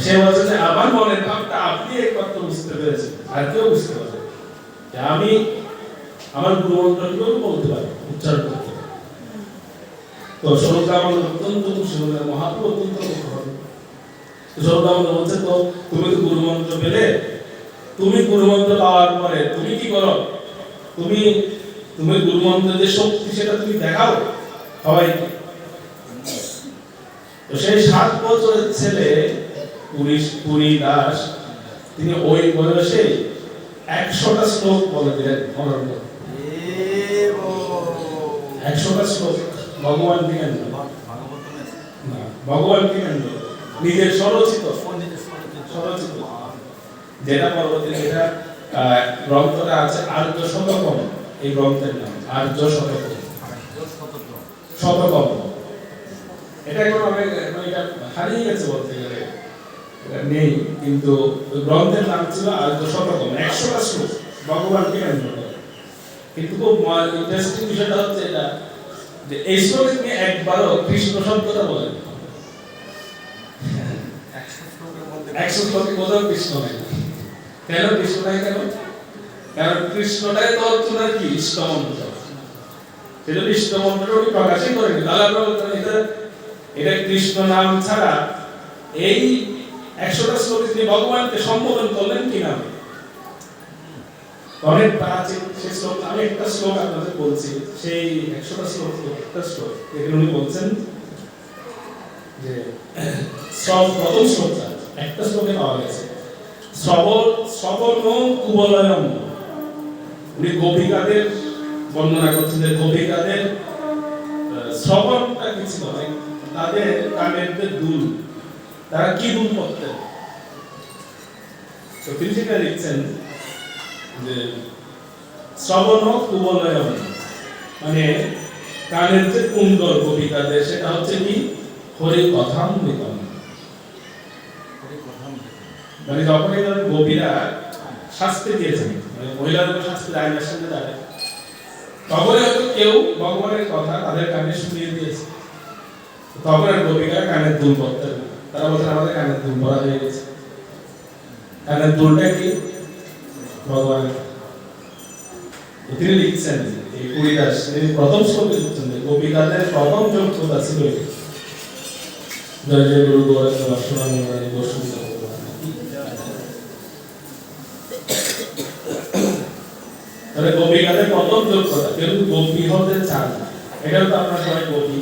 S1: সে বলছে যে আমার মনের ভাবটা আপনি একমাত্র বুঝতে পেরেছেন, আর কেউ বুঝতে পারে যে আমি আমার গুরু মন্ত্রগুলো বলতে পারি, উচ্চারণ করতে পারি। তো স্বরূপ দামোদর অত্যন্ত খুশি হলেন, মহাপ্রভু অত্যন্ত খুশি হলেন। স্বরূপ দামোদর বলছে, তো তুমি তো গুরু মন্ত্র পেলে, তুমি গুরু মন্ত্র পাওয়ার পরে তুমি কি করো? তুমি গুরু মন্ত্রের যে শক্তি সেটা তুমি দেখাও সবাইকে। তো সেই 7 বছরের ছেলে পুরী দাস, তিনি ওই বয়সে 100টা শ্লোক বলে দিলেন, 100টা শ্লোক ভগবান কেন নিজের স্বরচিত যেটা পরবর্তী যেটা গ্রন্থটা আছে আর্য শতকম, এই গ্রন্থের নাম আর্য শতকম। এটা এখন অনেক এটা হারিয়ে গেছে বলতে গেলে, নেই, কিন্তু গ্রন্থের নাম ছিল আর্য শতকম, 100টা শ্লোক ভগবানকে কেন্দ্র করে। কিন্তু খুব ইন্টারেস্টিং বিষয়টা হচ্ছে এটা যে এই শ্লোকে তিনি একবারও কৃষ্ণ শব্দটা বলেন। 100 শ্লোকে কোথাও কৃষ্ণ নাই। কেন কৃষ্ণ নাই? কারণ কৃষ্ণটাই তো হচ্ছে না কি ইষ্ট মন্ত্র, সেটা ইষ্ট মন্ত্রটা উনি প্রকাশই করেনি। তাহলে আমরা বলতাম এটা কৃষ্ণ নাম ছাড়া এই 100টা শ্লোকে তিনি ভগবানকে সম্বোধন করলেন কি নামে? অনেক প্রাচীন সেই শ্লোক। আমি একটা শ্লোক আপনাদের বলছি, সেই 100টা শ্লোক একটা শ্লোক। এখানে উনি বলছেন যে প্রথম শ্লোকটা একটা শ্লোকে পাওয়া গেছে, শ্রবণ কুবলয়ম। উনি গোপিকাদের বর্ণনা করছেন যে গোপিকাদের শ্রবণটা কি ছিল, তাদের কানের যে দুল, তারা কি দুল করতেন। তো তিনি সেটা লিখছেন যে শ্রবণ কুবলয়ম মানে কানের যে কুণ্ডল গোপিকাদের, সেটা হচ্ছে কি হরি কথামৃতম। মানে যখন এই গোপীরা শাস্তি দিয়েছেন, মানে মহিলাদের শাস্তি আইনের সামনে দাঁড়ায়, তখন হয়তো কেউ ভগবানের কথা তাদের কানে শুনিয়ে দিয়েছে, তখন আর গোপীরা কানের দুল করতেন। তারা বলতেন আমাদের কানের দুল ভরা হয়ে গেছে। কানের দুলটা কি? ভগবানের। তিনি লিখছেন এই পুরীদাস প্রথম শ্লোকে লিখছেন যে গোপিকাদের প্রথম যোগ্যতা ছিল জয় জয় গুরু গোরখ দর্শনামী বসুন্ধরা। তাহলে গোপিকাদের প্রথম যোগ্যতা, কেউ গোপী হতে চান, এটাও তো আপনার সবাই গোপী,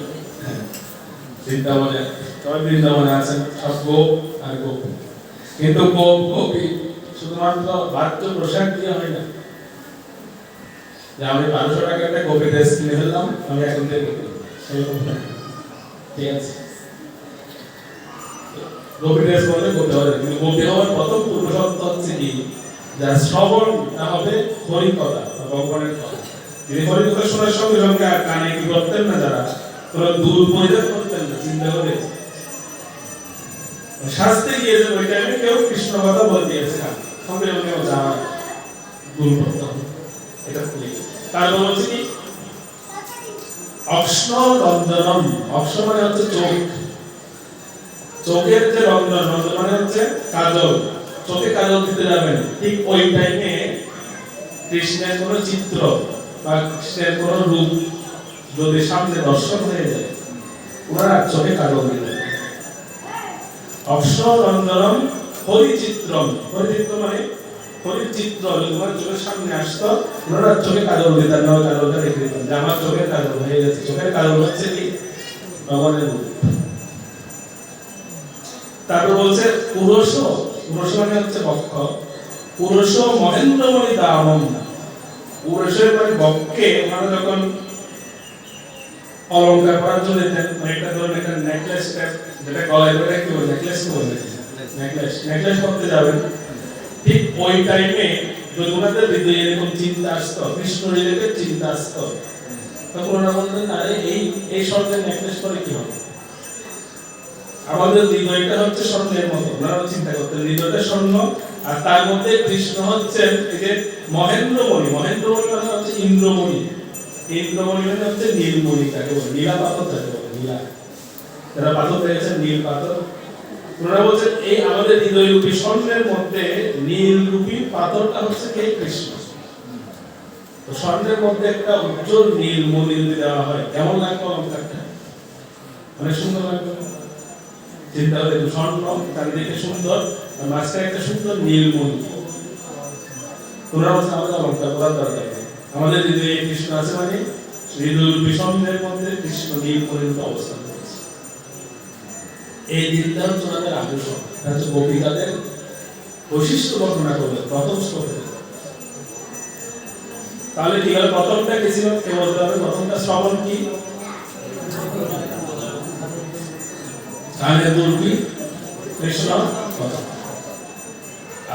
S1: বৃন্দাবনে সবাই বৃন্দাবনে আছেন, সব গোপ আর গোপী। কিন্তু গোপী শুধুমাত্র বাহ্য পোশাক দিয়ে হয় না, যে আমি 1200 টাকা একটা গোপী ড্রেস কিনে ফেললাম, আমি এখন থেকে সেরকম না। ঠিক আছে, গোপী ড্রেস বললে গোপী হবে, কিন্তু গোপী হওয়ার প্রথম পূর্বশর্ত হচ্ছে কি, যার শ্রবণ না হবে হরি কথা বা ভগবানের কথা। তিনি হরি কথা শোনার সঙ্গে সঙ্গে আর কানে কি করতেন না, যারা কোনো দূর পরিধান করতেন না, চিন্তা করে শাস্তি গিয়েছে ওই টাইমে কেউ কৃষ্ণ কথা বলে দিয়েছে না, সঙ্গে সঙ্গে যাওয়া দূর করতে হবে। এটা তারপর বলছে কি অক্ষ্ণ রঞ্জনম, অক্ষ মানে হচ্ছে চোখ, চোখের যে রন্ধন, রন্ধন মানে হচ্ছে কাজল, চোখে কাজল দিতে যাবেন, ঠিক ওই টাইমে কৃষ্ণের কোন চিত্র বা কৃষ্ণের কোন রূপ যদি সামনে দর্শন হয়ে যায়, ওনারা চোখে কাজল দিতেন। অক্ষররঞ্জনম হরিচিত্রম, হরিচিত্র মানে হরির চিত্র তোমার চোখের সামনে আসতো, ওনারা চোখে কাজল দিতেন, না কাজলটা রেখে দিতেন যে আমার চোখের কাজল হয়ে গেছে। চোখের কাজল হচ্ছে কি ভগবানের রূপ। তারপর বলছে পুরুষ, পুরুষ মানে হচ্ছে বক্ষ, পুরুষ মহেন্দ্রমণি দামম, পুরুষের মানে বক্ষে ওনারা যখন অলংকার পরার জন্য দিতেন, একটা ধরুন একটা নেকলেস, যেটা গলায় পরে কি বলে নেকলেস বলে, নেকলেস নেকলেস করতে যাবেন, ঠিক ওই টাইমে যদি ওনাদের হৃদয়ে এরকম চিন্তা আসতো, কৃষ্ণ রিলেটেড চিন্তা আসতো, তখন ওনারা বলতেন আরে এই স্বর্ণের নেকলেস পরে কি হবে, আমাদের হৃদয়টা হচ্ছে স্বর্ণের মতো। ওনারা চিন্তা করতেন হৃদয়টা স্বর্ণ, আর তার মধ্যে কৃষ্ণ হচ্ছেন এই যে মহেন্দ্রমণি, মহেন্দ্রমণি মানে হচ্ছে ইন্দ্রমণি, ইন্দ্রমণি মানে হচ্ছে নীলমণি, তাকে বলে নীলা পাথর, তাকে বলে নীলা, যারা পাথর পেয়েছেন নীল পাথর। ওনারা বলছেন এই আমাদের হৃদয় রূপী স্বর্ণের মধ্যে নীল রূপী পাথরটা হচ্ছে কে কৃষ্ণ। তো স্বর্ণের মধ্যে একটা উজ্জ্বল নীল মণি যদি দেওয়া হয় কেমন লাগবে অলঙ্কারটা, অনেক সুন্দর লাগবে। চিন্তা করে স্বর্ণ চারিদিকে সুন্দর, মাঝখানে একটা সুন্দর নীল মণি, ওনারা বলছেন আমাদের অলঙ্কার করার দরকার নেই, আমাদের হৃদয়ে কৃষ্ণ আছে মানে হৃদয় রূপী স্বর্ণের মধ্যে কৃষ্ণ নীল মণির অবস্থান করেছে। এই দিনটা হচ্ছে ওনাদের আকর্ষণ, হচ্ছে গোপিকাদের বৈশিষ্ট্য বর্ণনা করলেন প্রথম শ্লোকে। তাহলে কি হলো, প্রথমটা কি ছিল কে বলতে হবে, প্রথমটা শ্রবণ কি, কানে দুল কি কৃষ্ণ,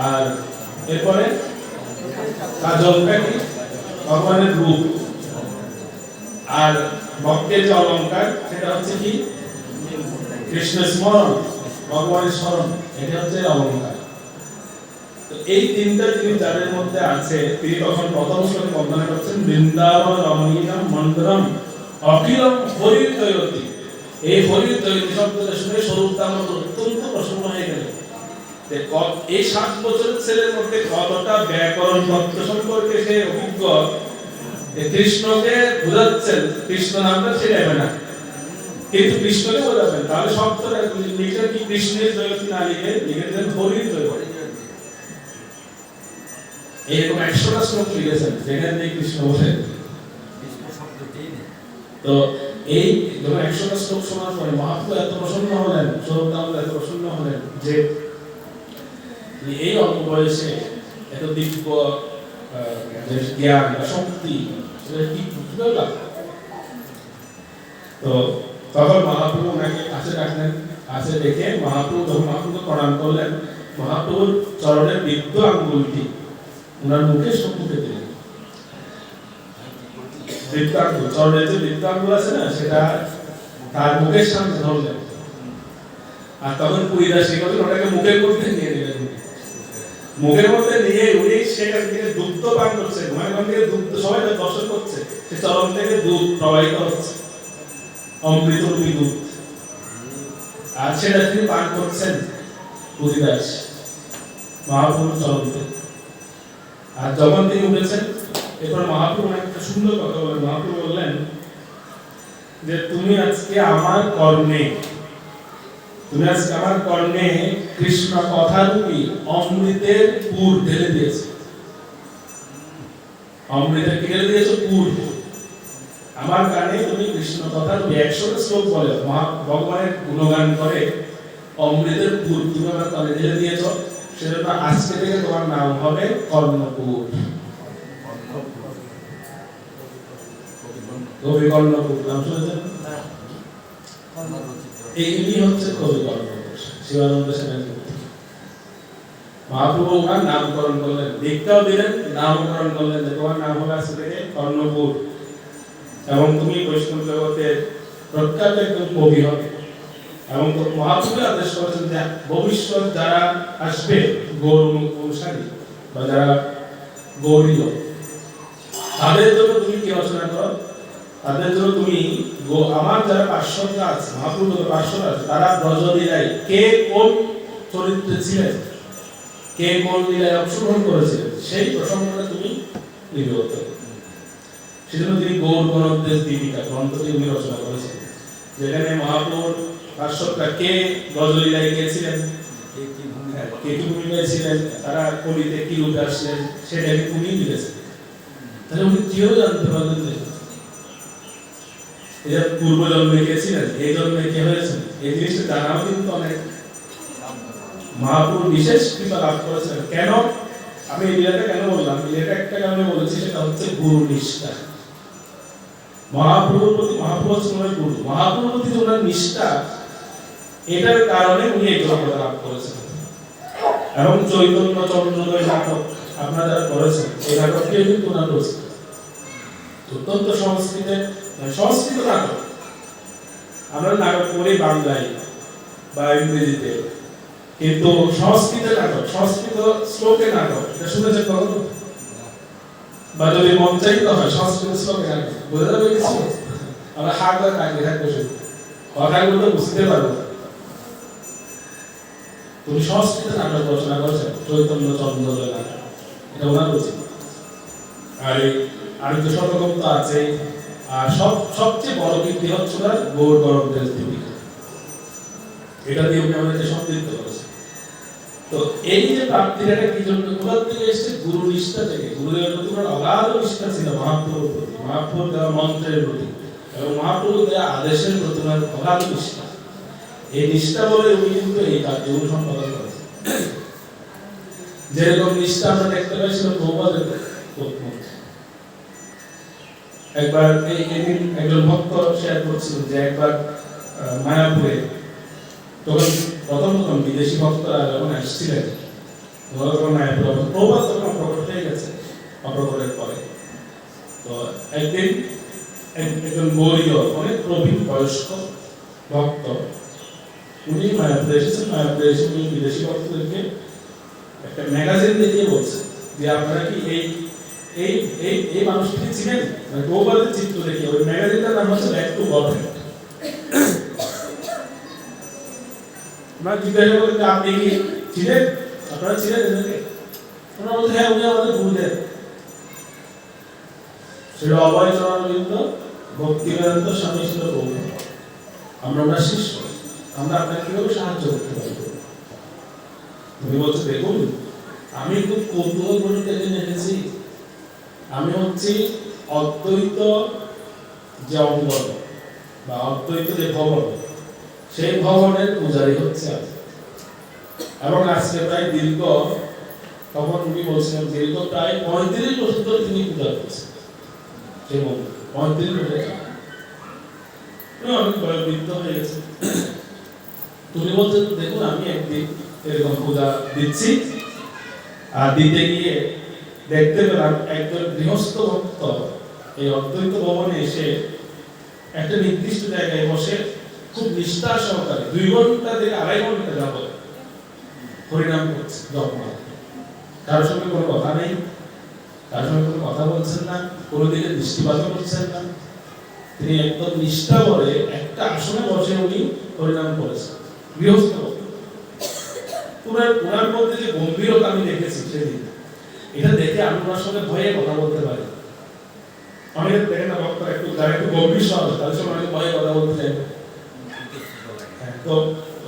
S1: আর এরপরে কাজলটা কি ভগবানের রূপ, আর ভক্তের যে অলঙ্কার সেটা হচ্ছে কি কৃষ্ণ স্মরণ, ভগবানের স্মরণ, এটা হচ্ছে অলঙ্কার। তো এই তিনটা জিনিস যাদের মধ্যে আছে তিনি তখন প্রথম শ্লোকে বর্ণনা করছেন বৃন্দাবন রমণীয়ম মন্দিরম অখিলম হরির জয়তি। এই হরির জয়তি শব্দটা শুনে স্বরূপ দামোদর অত্যন্ত প্রসন্ন হয়ে গেলেন। এই 7 বছরের ছেলের মধ্যে কতটা ব্যাকরণ তত্ত্ব সম্পর্কে সে অভিজ্ঞ, কৃষ্ণকে বোঝাচ্ছেন, কৃষ্ণ নামটা সে নেবে না কিন্তু কৃষ্ণকে বোঝাবেন, তাহলে শব্দটা লিখে কি কৃষ্ণের জয়তি না লিখে লিখেছেন হরির জয়তি। এরকম 100টা শ্লোক লিখেছেন যেখানে কৃষ্ণ বলে কৃষ্ণ শব্দটাই নেই। তো এই যখন 100টা শ্লোক শোনার পরে মহাপ্রভু এত প্রসন্ন হলেন, স্বরূপ দামোদর এত প্রসন্ন হলেন যে এই অল্প বয়সে এত দিব্য জ্ঞান বা শক্তি সেটা কি কিভাবে লাভ। তো তখন মহাপ্রভু ওনাকে কাছে রাখলেন, কাছে দেখে মহাপ্রভু যখন মহাপ্রভুকে প্রণাম করলেন, মহাপ্রভুর চরণের বৃদ্ধ আঙ্গুলটি ওনার মুখে সম্মুখে দিলেন। বৃদ্ধ আঙ্গুল, চরণের যে বৃদ্ধ আঙ্গুল আছে না, সেটা তার মুখের সামনে ধরলেন, আর তখন পুরীদাস কি করলেন, ওটাকে মুখের মধ্যে নিয়ে নিলেন, মুখের মধ্যে নিয়ে উনি সেখান থেকে দুগ্ধ পান করছে, মানে ওখান থেকে দুগ্ধ সবাই দর্শন করছে, সে চরণ থেকে দুধ প্রবাহিত হচ্ছে, অমৃতরূপী দুধ, আর সেটা তিনি পান করছেন পুরীদাস মহাপ্রভুর চরণ থেকে। আর যখন তিনি উঠেছেন, এরপর মহাপ্রভু একটা সুন্দর কথা বলেন, মহাপ্রভু বললেন যে তুমি আজকে আমার কর্ণে, তুমি আজকে আমার কর্ণে কৃষ্ণ কথারূপী অমৃতের পুর ঢেলে দিয়েছ, অমৃতের কি ঢেলে দিয়েছ, পুর। আমার কানে তুমি কৃষ্ণ কথারূপী 100টা শ্লোক বলে ভগবানের গুণগান করে অমৃতের পুর তুমি আমার কানে ঢেলে দিয়েছ, সেজন্য আজকে থেকে তোমার নাম হবে কর্ণপুর, কবি কর্ণপুর নাম শুনেছেন? এই হচ্ছে কবি কর্ণপুর, শিবানন্দ সেনের। মহাপ্রভু ওনার নামকরণ করলেন, দীক্ষাও দিলেন, নামকরণ করলেন যে তোমার নাম হবে আজকে থেকে কর্ণপুর, এবং তুমি বৈষ্ণব জগতের প্রখ্যাত একজন কবি হবে। এবং মহাপ্রভু আদেশ করেছেন যে ভবিষ্যৎ যারা আসবে গৌর অনুসারী বা যারা গৌরীয়, তাদের জন্য তুমি কি রচনা করো, তাদের জন্য তুমি আমার যারা পার্শ্বরা আছে, মহাপুরুষ পার্শ্বরা আছে, তারা ব্রজলীলায় কে কোন চরিত্রে ছিলেন, কে কোন লীলায় অংশগ্রহণ করেছিলেন, সেই প্রসঙ্গটা তুমি লিপিবদ্ধ করো। সেজন্য তিনি গৌর গণদেশ দীপিকা গ্রন্থটি উনি রচনা করেছিলেন, যেখানে মহাপুর পার্শ্বরা কে ব্রজলীলায় গিয়েছিলেন, কে কি ভূমিকায় ছিলেন, তারা কলিতে কি রূপে আসলেন, সেটাকে উনি লিখেছেন। তাহলে উনি কেউ জানতে পারলেন যে এর পূর্ব জন্মে কে ছিলেন, এই জন্মে কে হয়েছেন, এই জিনিসটা জানাও কিন্তু অনেক। মহাপুরুষ বিশেষ কৃপা লাভ করেছেন। কেন আমি এই লীলাটা কেন বললাম, লীলাটা একটা কারণে বলেছি, সেটা হচ্ছে গুরু নিষ্ঠা। মহাপুরুর প্রতি, মহাপুরুষ হচ্ছেন গুরু, মহাপুরুর প্রতি ওনার নিষ্ঠা, এটার কারণে উনি এই জগৎ লাভ করেছেন। এবং চৈতন্য চন্দ্রোদয় নাটক আপনারা যারা করেছেন, এই নাটকটিও কিন্তু ওনার রচিত, অত্যন্ত সংস্কৃত নাটক। আমরা নাটক করি বাংলায় বা ইংরেজিতে, কিন্তু সংস্কৃত নাটক, সংস্কৃত শ্লোকে নাটক, এটা শুনেছেন কখনো? বা যদি মন চাইতে হয় সংস্কৃত শ্লোকে নাটক বোঝা যাবে কিছু? আমরা হাত আর কাকে থাকবো, শুধু কথাগুলো বুঝতে পারবো। তুমি সংস্কৃত নাটক রচনা করেছেন, চৈতন্য চন্দ্রোদয় নাটক, এটা ওনার রচিত। আর আমি তো শতকম তো আছে। আর সবচেয়ে বড় কীর্তি হচ্ছে ওনার গৌর গণদেশ দীপিকা, এটা দিয়ে উনি আমাদেরকে সমৃদ্ধ করেছে। তো এই যে প্রাপ্তিটা কি জন্য, কোথা থেকে এসেছে? গুরু নিষ্ঠা থেকে। গুরুদেবের প্রতি ওনার অগাধ নিষ্ঠা ছিল, মহাপ্রভুর প্রতি, মহাপ্রভুর দেওয়া মন্ত্রের প্রতি এবং মহাপ্রভুর দেওয়া আদেশের প্রতি ওনার অগাধ নিষ্ঠা। এই নিষ্ঠা বলে উনি কিন্তু এই কার্যগুলো সম্পাদন করেছেন। যেরকম নিষ্ঠা আমরা দেখতে পাইছিলাম প্রভুপাদের মধ্যে। একবার এদিন একজন ভক্ত শেয়ার করছিলেন যে একবার মায়াপুরে, তখন প্রথম বিদেশি ভক্তরা যখন আসছিলেন, তখন মায়াপুরে প্রভুপাদ তখন প্রকট হয়ে গেছে অপ্রকটের পরে। তো একদিন একজন গৌরীয় অনেক প্রবীণ বয়স্ক ভক্ত, উনি মায়াপুরে এসেছেন। মায়াপুরে এসে উনি বিদেশি ভক্তদেরকে একটা ম্যাগাজিন দেখিয়ে বলছে যে আপনারা কি এই মানুষটিকে চিনেন? প্রভুপাদের চিত্র দেখিয়ে, ওই ম্যাগাজিনটার নাম হচ্ছে ব্যাক টু গডহেড। আমরা জিজ্ঞাসা করি যে আপনি কি চিনেন, আপনারা চিনেন এদেরকে? ওনারা বলছে হ্যাঁ, উনি আমাদের গুরুদেব। সেটা অভয় চরণারবিন্দ ভক্তিবেদান্ত স্বামী ছিল প্রভুপাদ। আমরা ওনার শিষ্য, আমরা আপনাকে কিভাবে সাহায্য করতে পারবো? উনি বলছে দেখুন, আমি খুব কৌতূহল করে দেখেছি, আমি হচ্ছি অদ্বৈত যে অঙ্গন বা অদ্বৈত যে ভবন, সেই ভবনের পূজারী হচ্ছে আমি। এবং আজকে প্রায় দীর্ঘ, তখন উনি বলছিলেন দীর্ঘ প্রায় 35 বছর ধরে তিনি পূজা করছেন সেই মন্দির। 35 বছর অনেক বয়োবৃদ্ধ হয়ে গেছে। তুমি বলছেন দেখুন, আমি একদিন এরকম পূজা দিচ্ছি, আর দিতে গিয়ে দেখতে পেলাম একজন গৃহস্থ ভক্ত এই অদ্বৈত ভবনে এসে একটা নির্দিষ্ট জায়গায় বসে খুব নিষ্ঠা সহকারে 2 ঘন্টা থেকে 2.5 ঘন্টা যাবত হরিনাম করছে, জপমালা। কারোর সঙ্গে কোনো কথা নেই, কারোর সঙ্গে কোনো কথা বলছেন না, কোনো দিকে দৃষ্টিপাতও করছেন না। তিনি একদম নিষ্ঠা করে একটা আসনে বসে উনি হরিনাম করেছেন, গৃহস্থ ভক্ত। ওনার মধ্যে যে গম্ভীরতা আমি দেখেছি সেদিন, এটা দেখে আমি ওনার সঙ্গে ভয়ে কথা বলতে পারি। অনেকে দেখেন না ভক্তরা যারা একটু গম্ভীর স্বভাব, তাদের সঙ্গে অনেকে ভয়ে কথা বলতে চাই। তো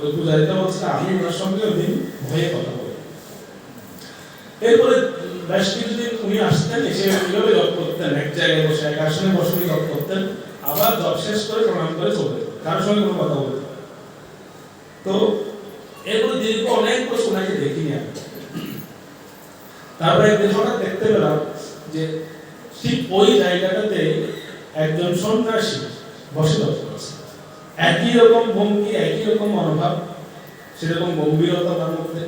S1: ওই পূজারীটা বলছে আমি ওনার সঙ্গে ওই দিন ভয়ে কথা বলি। এরপরে বেশ কিছুদিন উনি আসতেন, এসে কিভাবে জপ করতেন, এক জায়গায় বসে এক আসনে বসে জপ করতেন, আবার জপ শেষ করে প্রণাম করে চলে যেতেন, কারোর সঙ্গে কোনো কথা বলতেন। তো এরপরে দীর্ঘ অনেক বছর ওনাকে দেখিনি আমি। তারপরে একদিন হঠাৎ দেখতে পেলাম যে ঠিক ওই জায়গাটাতে একজন সন্ন্যাসী বসে জপ করছে, একই রকম ভঙ্গি, একই রকম মনোভাব, সেরকম গম্ভীরতা তার মধ্যে,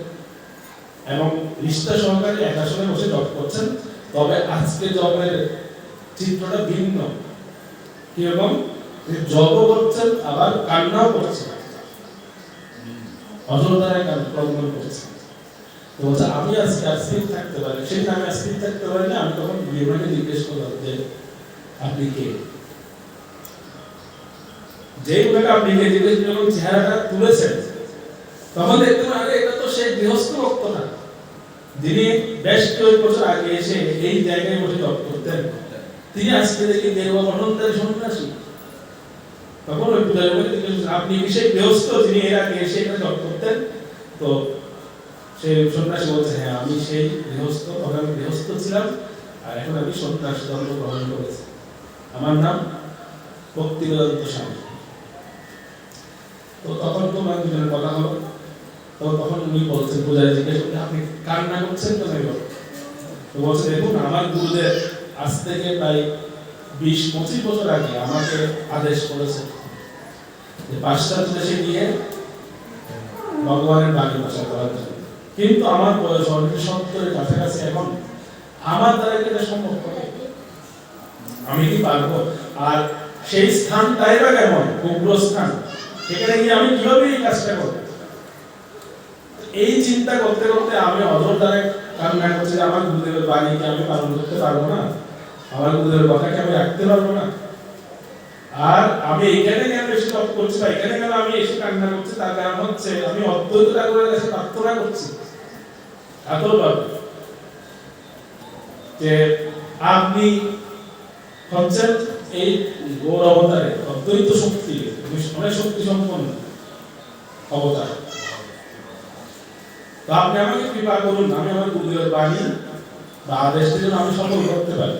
S1: এবং নিষ্ঠা সহকারে এক আসনে বসে জপ করছেন। তবে আজকে জপের চিত্রটা ভিন্ন। কিরকম? জপ করছেন আবার কান্নাও করছেন, অজরধারায় ক্রন্দন করছেন। তো বলছে আমি আজকে স্থির থাকতে পারি, সেদিন আমি স্থির থাকতে পারি না। আমি তখন গিয়ে ওনাকে জিজ্ঞেস করলাম যে আপনি কে? যেই ওনাকে আপনি নিজেকে যখন চেহারাটা তুলেছেন তখন দেখতে আরে এটা তো সেই গৃহস্থ ভক্ত না, যিনি বেশ কয়েক বছর আগে এসে এই জায়গায় বসে জপ করতেন, তিনি আজকে দেখি দেওয়া মনন্দারে সন্ন্যাসী। তখন ওই পূজারী বলে, আপনি কি সেই গৃহস্থ যিনি এর আগে এসে এটা জপ করতেন? তো সে সন্ন্যাসী বলছে, হ্যাঁ আমি সেই গৃহস্থ, তখন আমি গৃহস্থ ছিলাম আর এখন আমি সন্ন্যাসী ধর্ম গ্রহণ করেছি, আমার নাম ভক্তিবেদান্ত স্বামী। তো তখন তো মানে দুজনের কথা হলো। তো তখন উনি বলছেন, পূজারী জিজ্ঞেস করতে, আপনি কান্না করছেন তো? নাই তো বলছে, দেখুন আমার গুরুদেব আজ থেকে প্রায় 20-25 বছর আগে আমাকে আদেশ করেছে যে পাশ্চাত্য দেশে গিয়ে ভগবানের বাণী প্রচার করার জন্য, কিন্তু আমার বয়স অলরেডি 70-এর কাছাকাছি, এখন আমার দ্বারা এটা সম্ভব হবে? আমি কি পারবো? আর সেই স্থানটাই বা কেমন উগ্র স্থান, সেখানে গিয়ে আমি কিভাবে এই কাজটা করব? এই চিন্তা করতে করতে আমি অজর দ্বারা কান্না করছি যে আমার গুরুদেবের বাণীকে আমি পালন করতে পারবো না, আমার গুরুদেবের কথাকে আমি রাখতে পারবো না। আর আমি এখানে কেন এসে তপ করছি বা এখানে কেন আমি এসে কান্না করছি, তার কারণ হচ্ছে আমি অদ্বৈত ঠাকুরের কাছে প্রার্থনা করছি আতরভাবে যে আপনি হচ্ছেন এই গৌর অবতারে অদ্বৈত শক্তি, অনেক শক্তি সম্পন্ন অবতার। তো আপনি আমাকে কৃপা করুন, আমি আমার গুরুদেবের বাণী বা আদেশটি যেন আমি সফল করতে পারি।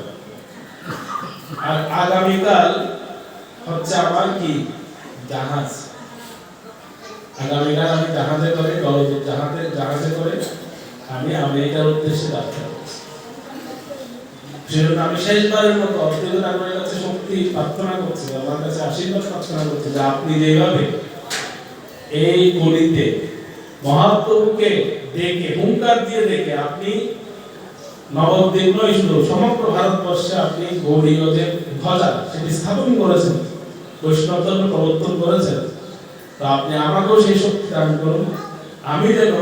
S1: আর আগামীকাল হচ্ছে আমার কি জাহাজ, আগামীকাল আমি জাহাজে করে জাহাজে করে আমি আমেরিকার উদ্দেশ্যে যাত্রা করছি। সেজন্য আমি শেষবারের মতো অদ্বৈত ঠাকুরের কাছে শক্তি প্রার্থনা করছি, আমার কাছে আশীর্বাদ প্রার্থনা করছি যে আপনি যেভাবে এই গলিতে মহাপ্রভুকে ডেকে হুঙ্কার দিয়ে ডেকে আপনি নবদ্বীপ নয় শুধু সমগ্র ভারতবর্ষে আপনি গৌড়ীয় যে ধ্বজা সেটি স্থাপন করেছেন, বৈষ্ণব ধর্ম প্রবর্তন করেছেন, তো আপনি আমাকেও সেই শক্তি দান করুন, আমি যেন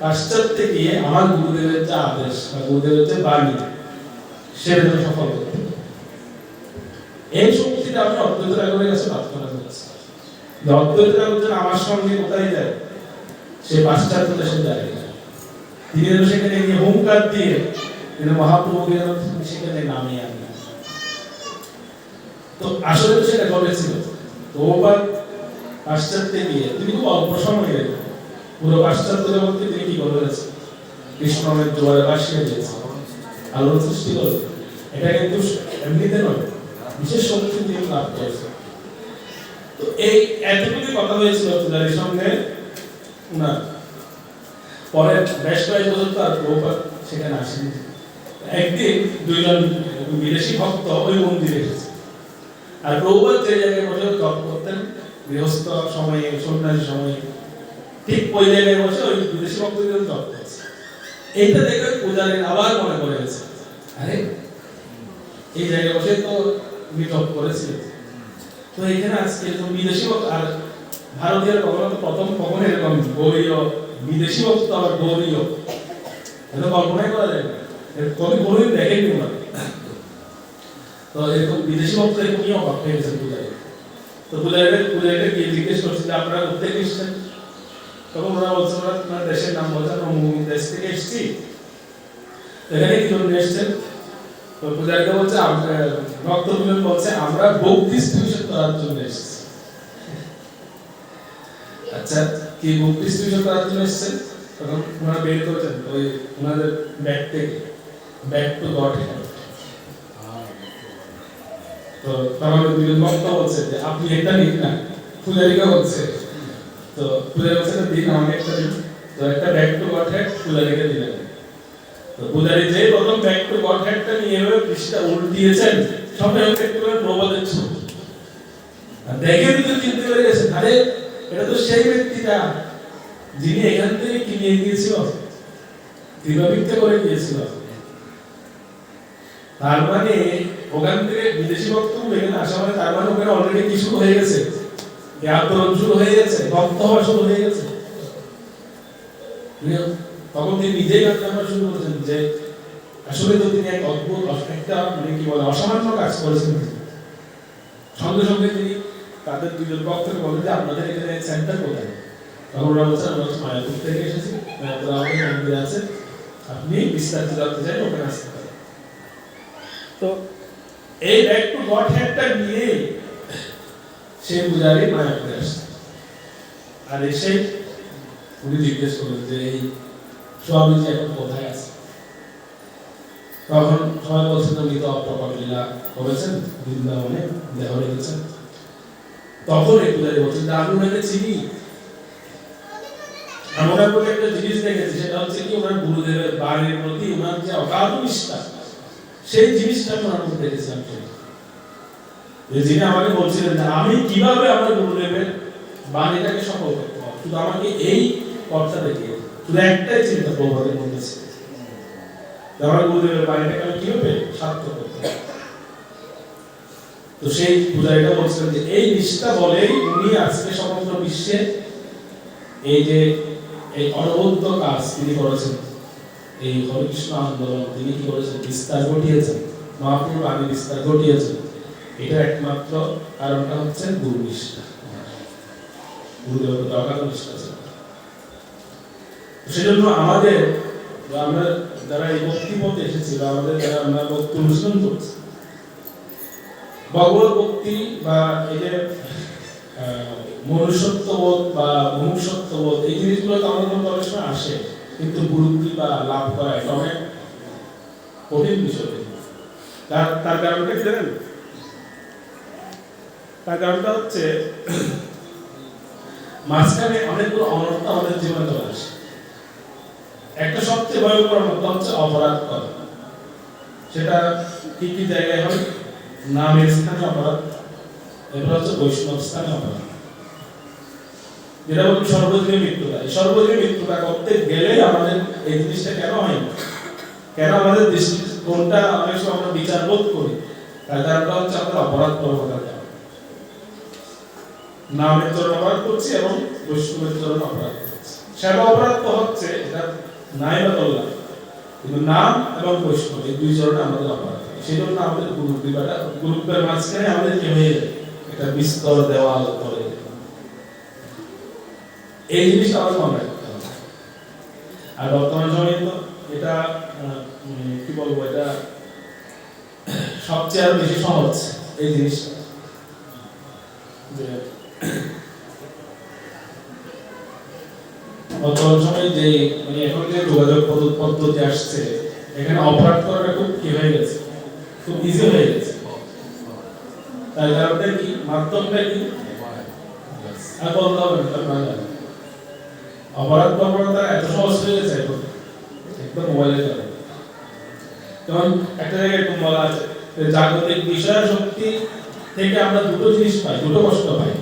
S1: পাশ্চাত্যে গিয়ে আমার গুরুদেবের যে আদেশ বা গুরুদেবের যে বাণী সেটা যেন সফল করতে। এই শক্তিটা আমি অদ্বৈত ঠাকুরের কাছে প্রার্থনা করছি। অদ্বৈত ঠাকুর যেন আমার সঙ্গে কোথায় যায়, সে পাশ্চাত্য দেশে যায়, তিনি যেন সেখানে গিয়ে হুঙ্কার দিয়ে তিনি মহাপ্রভুকে সেখানে নামিয়ে আনেন। তো আসলে তো সেটা ঘটেছিল। বহুবার পাশ্চাত্যে গিয়ে তিনি খুব অল্প সময়ে পুরো পাশ্চাত্য জগৎকে তিনি কি করেছেন, কৃষ্ণের জোয়ারে ভাসিয়ে দিয়েছেন, আলোর সৃষ্টি করে। এটা কিন্তু এমনিতে নয়, বিশেষ শক্তি তিনি লাভ করেছেন। তো এই এতটুকু কথা হয়েছিল পূজারীর সঙ্গে না, পরে বেশ কয়েক বছর তার প্রভুপাদ সেখানে আসেনি। একদিন দুইজন বিদেশি ভক্ত ওই মন্দিরে এসেছে, আর প্রভুপাদ যে জায়গায় বসে জপ করতেন গৃহস্থ সময়ে সন্ন্যাসী সময়ে, ঠিক ওই জায়গায় বসে ওই বিদেশি ভক্তদের জপ করছে। এইটা দেখে পূজারী আবার মনে করে গেছে, আরে এই জায়গায় বসে তো তুমি জপ করেছিলে, তো এখানে আজকে তো বিদেশি ভক্ত আর ভারতীয় কখনো তো প্রথম কখনো এরকম গৌরীয় বিদেশি ভক্ত আবার গৌরীয়, এটা কল্পনাই করা যায় না, কবি কোনোদিন দেখেনি ওনারা। তো এরকম বিদেশি ভক্ত এরকম নিয়ে অবাক হয়ে গেছেন পূজারী। তো পূজারীটা গিয়ে জিজ্ঞেস করছে যে আপনারা কোথায় এসেছেন? তখন ওরা বলছে ওরা তোমার দেশের নাম বলছে, আমরা দেশ থেকে এসেছি, এখানে কি জন্য এসেছেন? তো পূজারীটা বলছে, ভক্তজন বলছে আমরা বুক ডিস্ট্রিবিউশন করার জন্য এসেছি। আচ্ছা, কি বুক ডিস্ট্রিবিউশন করার জন্য এসেছেন? তখন ওনারা বের করেছেন ওই ওনাদের ব্যাগ থেকে, ব্যাক টু গড হেল্প। তো তখন দুজন ভক্ত বলছে যে আপনি একটা নিন না, পূজারীকে বলছে। তো পূজারী বলছে দিন আমাকে একটা দিন। তো একটা ব্যাক টু গড হেড পূজারীকে দিলেন। তো পূজারী যে প্রথম ব্যাক টু গড হেডটা নিয়ে এভাবে পৃষ্ঠা উল্টিয়েছেন, সঙ্গে সঙ্গে একটু প্রবাদের ছবি আর দেখে কিন্তু চিনতে পেরে গেছে, আরে এটা তো সেই ব্যক্তিটা যিনি এখান থেকে কিনে গিয়েছিল, কৃপাভিক্ষা করে গিয়েছিল। তার মানে ওখান থেকে বিদেশি বক্তব্য এখানে আসা মানে তার মানে ওখানে অলরেডি কি শুরু হয়ে গেছে, আন্দোলন শুরু হয়ে গেছে, ভক্ত হওয়া শুরু হয়ে গেছে। তখন তিনি নিজেই ভাবনা শুরু করেছেন যে আসলে তো তিনি এক অদ্ভুত একটা মানে কি বলে অসামান্য কাজ করেছেন। সঙ্গে সঙ্গে তিনি তাদের দুজন পক্ষ থেকে বলেন যে আপনাদের এখানে সেন্টার কোথায়, তখন ওরা বলছে আমরা মায়াপুর থেকে এসেছি, মায়াপুর আমাদের মন্দির আছে, আপনি বিস্তারিত জানতে চাই ওখানে আসতে পারেন। তো এই ব্যাক টু গড হ্যাডটা নিয়ে সেই পূজারী মায়াপুরে আসছে, আর এসে উনি জিজ্ঞেস করলেন যে এই স্বামীজি এখন কোথায় আছে। তখন সবাই বলছেন উনি তো অপ্রকট লীলা করেছেন, বৃন্দাবনে দেহ রেখেছেন। তখন এই পূজারী বলছেন যে আমি ওনাকে চিনি, আমরা বলে একটা জিনিস দেখেছি, সেটা হচ্ছে কি ওনার গুরুদেবের বাণীর প্রতি ওনার যে অগাধ নিষ্ঠা, সেই জিনিসটা ওনার মধ্যে দেখেছিলাম। যিনি আমাকে বলছিলেন যে আমি কিভাবে আমার গুরুদেবের বাণীটাকে সফল করতে পারবো, শুধু আমাকে এই কথা দেখে শুধু একটাই চিন্তা প্রভাবের মধ্যে ছিল, আমার গুরুদেবের বাণীটাকে আমি কিভাবে সার্থক করতে পারবো। তো সেই পূজারীটা বলছিলেন যে এই নিষ্ঠা বলেই উনি আজকে সমগ্র বিশ্বে এই যে এই অনবদ্য কাজ তিনি করেছেন, এই হরিকৃষ্ণ আন্দোলন তিনি কি করেছেন, বিস্তার ঘটিয়েছেন, মহাপ্রভুর বাণী বিস্তার ঘটিয়েছেন। এটা একমাত্র কারণটা হচ্ছে গুরু নিষ্ঠা, গুরুদেবের প্রতি অগাধ নিষ্ঠা ছিল। সেজন্য আমাদের আমরা যারা এই ভক্তি পথে এসেছিল, আমাদের যারা আমরা ভক্তি অনুশীলন করছি, ভগবত ভক্তি বা এই যে মনুষ্যত্ববোধ বা মনুষ্যত্ববোধ, এই জিনিসগুলো তো আমাদের মধ্যে অনেক সময় আসে, কিন্তু গুরুকৃপা লাভ করা এটা অনেক কঠিন বিষয়। তার কারণটা কি জানেন? তার কারণটা হচ্ছে মাঝখানে অনেকগুলো অনর্থ আমাদের জীবনে চলে আসে। একটা সবচেয়ে ভয়ঙ্কর অনর্থ হচ্ছে অপরাধ করা। সেটা কি কি জায়গায় হয়? নামের স্থানে অপরাধ, এরপর হচ্ছে বৈষ্ণব স্থানে অপরাধ, যেটা বলতে সর্বজনীন মৃত্যুটা। এই সর্বজনীন মৃত্যুটা করতে গেলে আমাদের এই জিনিসটা কেন হয় না, কেন আমাদের দৃষ্টিকোণটা অনেক সময় আমরা বিচার বোধ করি, তার কারণটা হচ্ছে আমরা অপরাধ প্রবণতার কারণে। নামের চরণ অপরাধ করছি এবং বৈষ্ণবের চরণ অপরাধ করছি। সেবা অপরাধ তো হচ্ছে এটা নাই বা তোল্লা, কিন্তু নাম এবং বৈষ্ণব এই দুই চরণে আমাদের অপরাধ। সেই জন্য আমাদের গুরু কৃপাটা, গুরুত্বের মাঝখানে আমাদের কি হয়ে যায়, একটা বিস্তর দেওয়াল করে। এই জিনিসটা আমাদের মনে রাখতে হবে। আর বর্তমান সময়ে তো এটা কি বলবো, এটা সবচেয়ে আরো বেশি সহজ এই জিনিসটা, যে বর্তমান সময়ে যে মানে এখন যে যোগাযোগ পদ্ধতি আসছে, এখানে অপরাধ করাটা খুব কি হয়ে গেছে, খুব ইজি হয়ে গেছে। তার কারণটা কি, মাধ্যমটা কি, আর বলতে হবে না, অপরাধ প্রবণতা এত সহজ হয়ে গেছে এখন, একদম মোবাইলের কারণে। যেমন একটা জায়গায় এরকম বলা আছে, জাগতিক বিষয় শক্তি থেকে আমরা দুটো জিনিস পাই, দুটো কষ্ট পাই।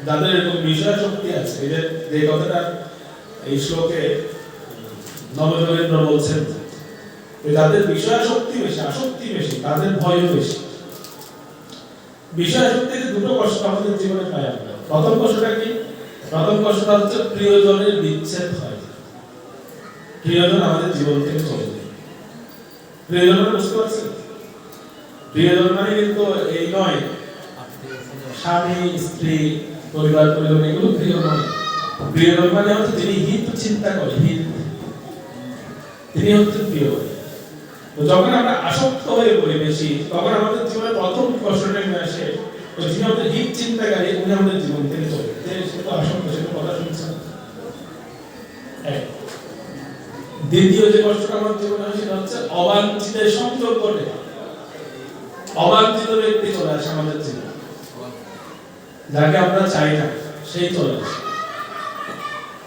S1: যাদের এরকম বিষয় শক্তি আছে, এই যে কথাটা এই শ্লোকে নবযোগেন্দ্র বলছেন, যাদের বিষয় শক্তি বেশি, আসক্তি বেশি, তাদের ভয়ও বেশি। বিষয় শক্তি থেকে দুটো কষ্ট আমাদের জীবনে পাই আমরা। প্রথম কষ্টটা কি? প্রথম কষ্টটা হচ্ছে প্রিয়জনের বিচ্ছেদ হয়, প্রিয়জন আমাদের জীবন থেকে চলে যায়। প্রিয়জন বুঝতে পারছেন? প্রিয়জন মানে কিন্তু এই নয় স্বামী স্ত্রী পরিবার পরিজন, এগুলো প্রিয় নয়। প্রিয়জন মানে হচ্ছে যিনি হিত চিন্তা করে, হিত, তিনি হচ্ছে প্রিয়। তো যখন আমরা আসক্ত হয়ে পড়ি বেশি, তখন আমাদের জীবনে প্রথম কষ্টটা নেমে আসে, যিনি আমাদের হিত চিন্তাকারী উনি আমাদের জীবন থেকে চলে যায়। সে তো আসক্ত, সে তো কথা শুনছে না। দ্বিতীয় যে কষ্টটা আমার জীবনে হয় সেটা হচ্ছে অবাঞ্ছিতের সংযোগ ঘটে, অবাঞ্ছিত ব্যক্তি চলে আসে আমাদের জীবনে, যাকে আমরা চাই না সেই চলে আসে।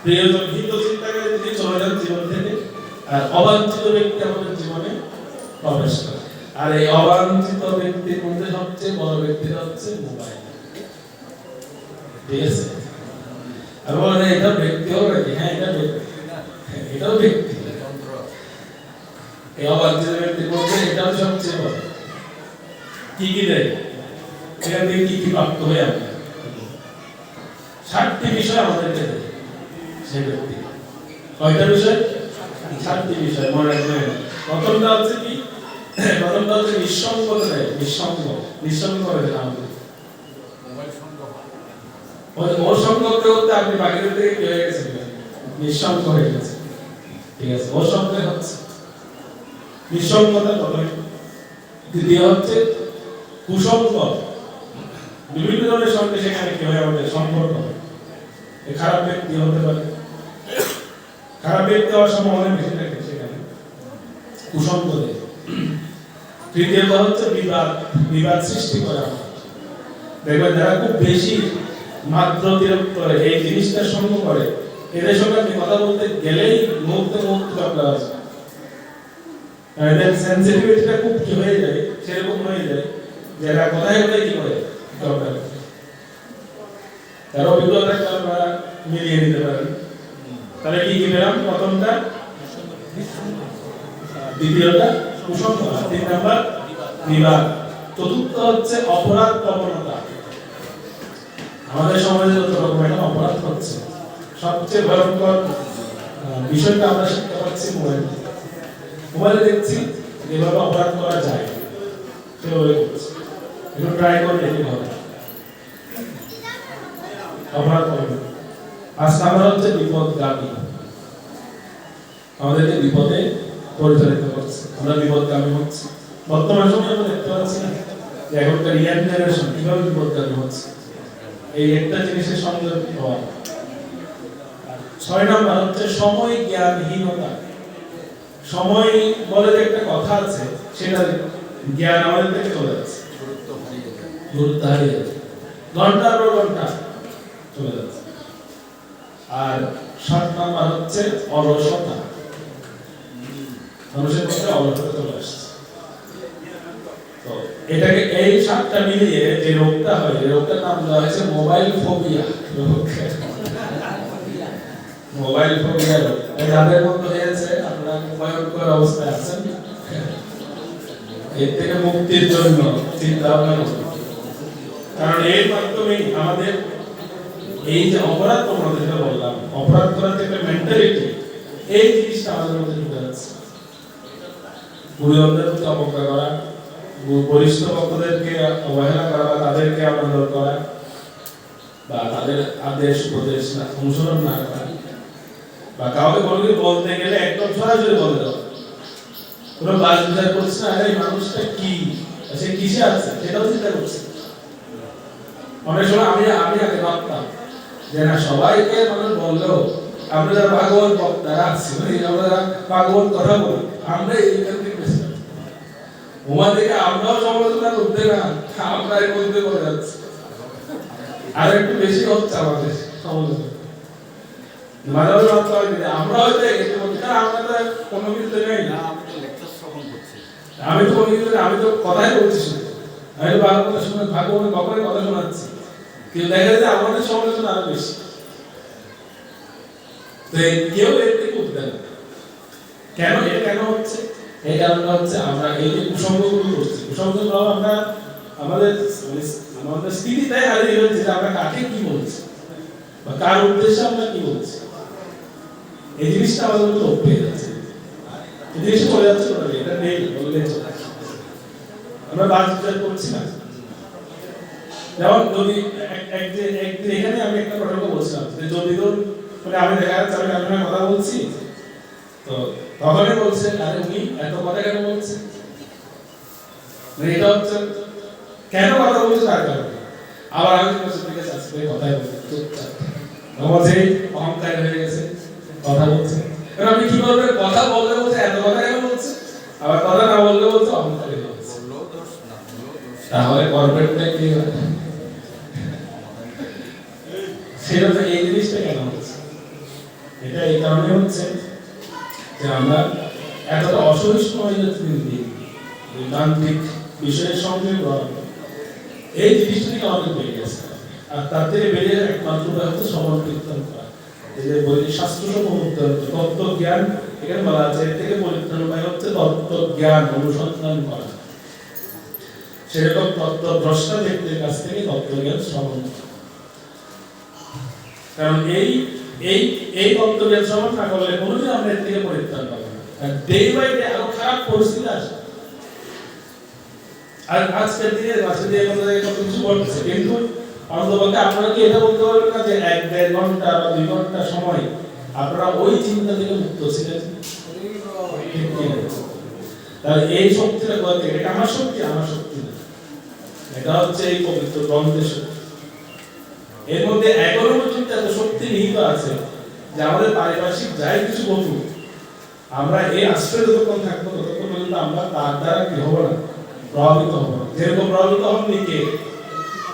S1: প্রিয়জন হিত চিন্তাকারী তিনি চলে যান জীবন থেকে, আর অবাঞ্ছিত ব্যক্তি আমাদের জীবনে প্রবেশ করে। আর এই অবাঞ্ছিত ব্যক্তির মধ্যে সবচেয়ে বড় ব্যক্তিটা হচ্ছে মোবাইল। ঠিক আছে? আর বলে এটা ব্যক্তি হবে নাকি? হ্যাঁ, এটা ব্যক্তি, এটাও ব্যক্তি। এই অবাঞ্ছিত ব্যক্তির মধ্যে এটাও সবচেয়ে বড়। কি কি দেয়, এখান থেকে কি কি প্রাপ্ত হয়ে আমরা 7টি বিষয় আমাদেরকে দেয় সেই ব্যক্তি। কয়টা বিষয়? 7টি বিষয় মনে রাখবেন। প্রথমটা হচ্ছে কি? প্রথমটা হচ্ছে নিঃসঙ্গতা দেয়, নিঃসঙ্গ করে দেয় আমাদের। ওর সঙ্গ করতে করতে আপনি বাকিদের থেকে কি হয়ে গেছেন, নিঃসঙ্গ হয়ে গেছে। ঠিক আছে, ওর সঙ্গে হচ্ছে নিঃসঙ্গতা প্রথমে। দ্বিতীয় হচ্ছে কুসঙ্গ, বিভিন্ন ধরনের সঙ্গে সেখানে কি হয়, আমাদের সম্পর্ক হয়। খারাপ ব্যক্তি হতে পারে, খারাপ ব্যক্তি হওয়ার সম্ভাবনা বেশি থাকে সেখানে, কুসঙ্গ দেয়। তৃতীয়ত হচ্ছে বিবাদ, বিবাদ সৃষ্টি করা। দেখবেন যারা খুব বেশি মাত্র বিরক্ত করে এই জিনিসটার সঙ্গ করে, এদের সঙ্গে আপনি কথা বলতে গেলেই মুখতে মুখ চকলা আছে, এদের সেন্সিটিভিটিটা খুব কি হয়ে যায়, সেরকম হয়ে যায় যে এরা কথায় কথায় কি করে চকলা। তার অভিজ্ঞতাকে আপনারা মিলিয়ে নিতে পারেন। তাহলে কি কি পেলাম? প্রথমটা দ্বিতীয়টা কুসঙ্গ, 3 নাম্বার বিবাদ, চতুর্থ হচ্ছে অপরাধ প্রবণতা। আমাদের সমাজে যত রকম এখন অপরাধ হচ্ছে, সবচেয়ে ভয়ঙ্কর বিষয়টা আমরা শিখতে পাচ্ছি মোবাইলে দেখছি যেভাবে অপরাধ করা যায় সেভাবে করছি, একটু ট্রাই করে দেখতে হবে অপরাধ করবে। আজ আমরা হচ্ছে বিপদগামী, আমাদেরকে বিপদে পরিচালিত করছে, আমরা বিপদগামী হচ্ছি। বর্তমান সময়ে আমরা দেখতে পাচ্ছি না যে এখনকার ইয়াং জেনারেশন কিভাবে বিপদগামী হচ্ছে, এই একটা জিনিসের সঙ্গে হওয়া। 6 নাম্বার হচ্ছে সময় জ্ঞানহীনতা। সময় বলে যে একটা কথা আছে, সেটা জ্ঞান আমাদের থেকে চলে যাচ্ছে, গুরুত্ব হারিয়ে যাচ্ছে, ঘন্টার পর ঘন্টা চলে যাচ্ছে। আর 7 নাম্বার হচ্ছে অলসতা, মানুষের মধ্যে অলসতা চলে আসছে। তো এটাকে এই 7টা মিলিয়ে যে রোগটা হয়, এই রোগটার নাম দেওয়া হয়েছে মোবাইল ফোবিয়া। মোবাইল ফোবিয়া রোগ যাদের মধ্যে হয়েছে, আপনারা ভয়ঙ্কর অবস্থায় আছেন, এর থেকে মুক্তির জন্য চিন্তা ভাবনা করুন। কারণ এর মাধ্যমে আমাদের এই যে অপরাধ প্রবণতা, যেটা বললাম, অপরাধ করার যে একটা মেন্টালিটি, এই জিনিসটা আমাদের মধ্যে ঢুকে যাচ্ছে। গুরুজনদের প্রতি অবজ্ঞা করা, বরিষ্ঠ ভক্তদেরকে অবহেলা করা, বা তাদেরকে অনাদর করা, বা তাদের আদেশ উপদেশ অনুসরণ না করা, বা কাউকে কোনো কিছু বলতে গেলে একদম সরাসরি বলে দেওয়া, কোনো বাস বিচার করছে না, এই মানুষটা কি, সে কিসে আছে সেটাও চিন্তা করছে। অনেক সময় আমি আগে ভাবতাম যে না, সবাইকে মানুষ বললেও আমরা যারা ভাগবত বক্তারা আছি, আমরা যারা ভাগবত কথা বলি, আমরা এইখান থেকে বেশি ওমাদেরকে আমরাও সমালোচনা করতে না, আমরা এর মধ্যে পড়ে যাচ্ছি। আর একটু বেশি হচ্ছে আমাদের সমালোচনা, মাঝে মাঝে ভাবতে হয় যে আমরা হয়তো এর মধ্যে, আমরা তো কোনো কিছু নেই না, আমি তো লেকচার শ্রবণ করছি, আমি তো কোনো কিছু, আমি তো কথাই বলছি, আমি তো ভাগবত শুনে ভাগবত কখনোই কথা শোনাচ্ছি, কিন্তু দেখা যায় আমাদের সমালোচনা আরো বেশি। তো কেউ এর থেকে উঠবে না। কেন এটা কেন হচ্ছে? এই কারণটা হচ্ছে আমরা এই যে কুসঙ্গগুলো করছি, কুসঙ্গগুলো আমরা আমাদের আমাদের স্থিতিটাই হারিয়ে ফেলছি যে আমরা কাকে কি বলছি বা কার উদ্দেশ্যে আমরা কি বলছি। এই জিনিসটা আমাদের মধ্যে লোপ পেয়ে যাচ্ছে, এই জিনিসটা চলে যাচ্ছে, এটা নেই বললে আমরা বাস বিচার করছি না। যেমন যদি এখানে আমি একটা কথা বলছিলাম যে যদি ধরুন মানে আমি দেখা যাচ্ছে আমি আপনার কথা বলছি, তো তখনই বলছে আরে উনি এত কথা কেন বলছে, এটা হচ্ছে কেন কথা বলছে তার কারণে। আবার আমি বলছি ঠিক আছে আজকে কথাই বলছি, চুপচাপ আমার যে অহংকার হয়ে গেছে কথা বলছে। কারণ আপনি কি করবেন, কথা বললে বলছে এত কথা কেন বলছে, আবার কথা না বললে বলছে অহংকার হয়ে গেছে, তাহলে কর্পোরেটটা কি হয়? সেটা তো এই জিনিসটা কেন হচ্ছে, এটা এই কারণে হচ্ছে যে আমরা এতটা অসহিষ্ণু হয়ে যাচ্ছি তান্ত্রিক বিষয়ের সঙ্গে এই জিনিসটা থেকে আমাদের বেড়ে গেছে। আর তার থেকে বেরিয়ে একমাত্র হচ্ছে শ্রবণ কীর্তন করা, এই যে বই শাস্ত্রসম তত্ত্ব জ্ঞান এখানে বলা আছে, এর থেকে পরিত্রাণ উপায় হচ্ছে তত্ত্ব জ্ঞান অনুসন্ধান করা, সেরকম তত্ত্ব দ্রষ্টা ব্যক্তির কাছ থেকে তত্ত্ব জ্ঞান শ্রবণ করা। কারণ এই এই এই তত্ত্বের শ্রবণ না করলে কোনোদিন আমরা এর থেকে পরিত্রাণ পাবো না, আর ডে বাই ডে আরো খারাপ পরিস্থিতি আসে। আর আজকের দিনে বাচ্চাদের মধ্যে কত কিছু বলছে, কিন্তু অন্তত আপনারা কি এটা বলতে পারবেন না যে 1-1.5 ঘন্টা বা 2 ঘন্টা সময় আপনারা ওই চিন্তা থেকে মুক্ত ছিলেন? তাহলে এই শক্তিটা কোথা থেকে? এটা আমার শক্তি না, এটা হচ্ছে এই পবিত্র গ্রন্থের শক্তি। এর মধ্যে এখনো পর্যন্ত এত শক্তি নিহিত আছে যে আমাদের পারিপার্শ্বিক যাই কিছু ঘটুক, আমরা এই আশ্রয় যতক্ষণ থাকবো ততক্ষণ পর্যন্ত আমরা তার দ্বারা কি হবো না, প্রভাবিত হবো না। যেরকম প্রভাবিত হননি কে?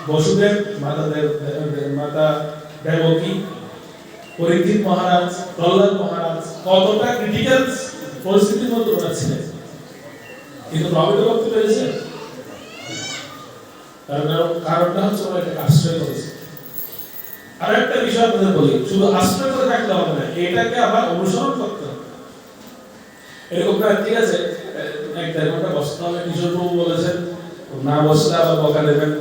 S1: বসুদেব, মাতা দেবকী, পরীক্ষিত মহারাজ, প্রহ্লাদ মহারাজ, কতটা ক্রিটিক্যাল পরিস্থিতির মধ্যে ওরা ছিলেন, কিন্তু প্রভাবিত করতে পেরেছে। কারণটা হচ্ছে ওরা এটাকে আশ্রয় করেছে। আর একটা বিষয় আপনাদের বলি, শুধু আশ্রয় করে থাকলে হবে না, এটাকে আবার অনুসরণ করতে হবে। এরকম না, ঠিক আছে 1-1.5 ঘন্টা বসতে হবে, কিশোর বাবু বলেছেন, না বসলে আবার বকা দেবেন,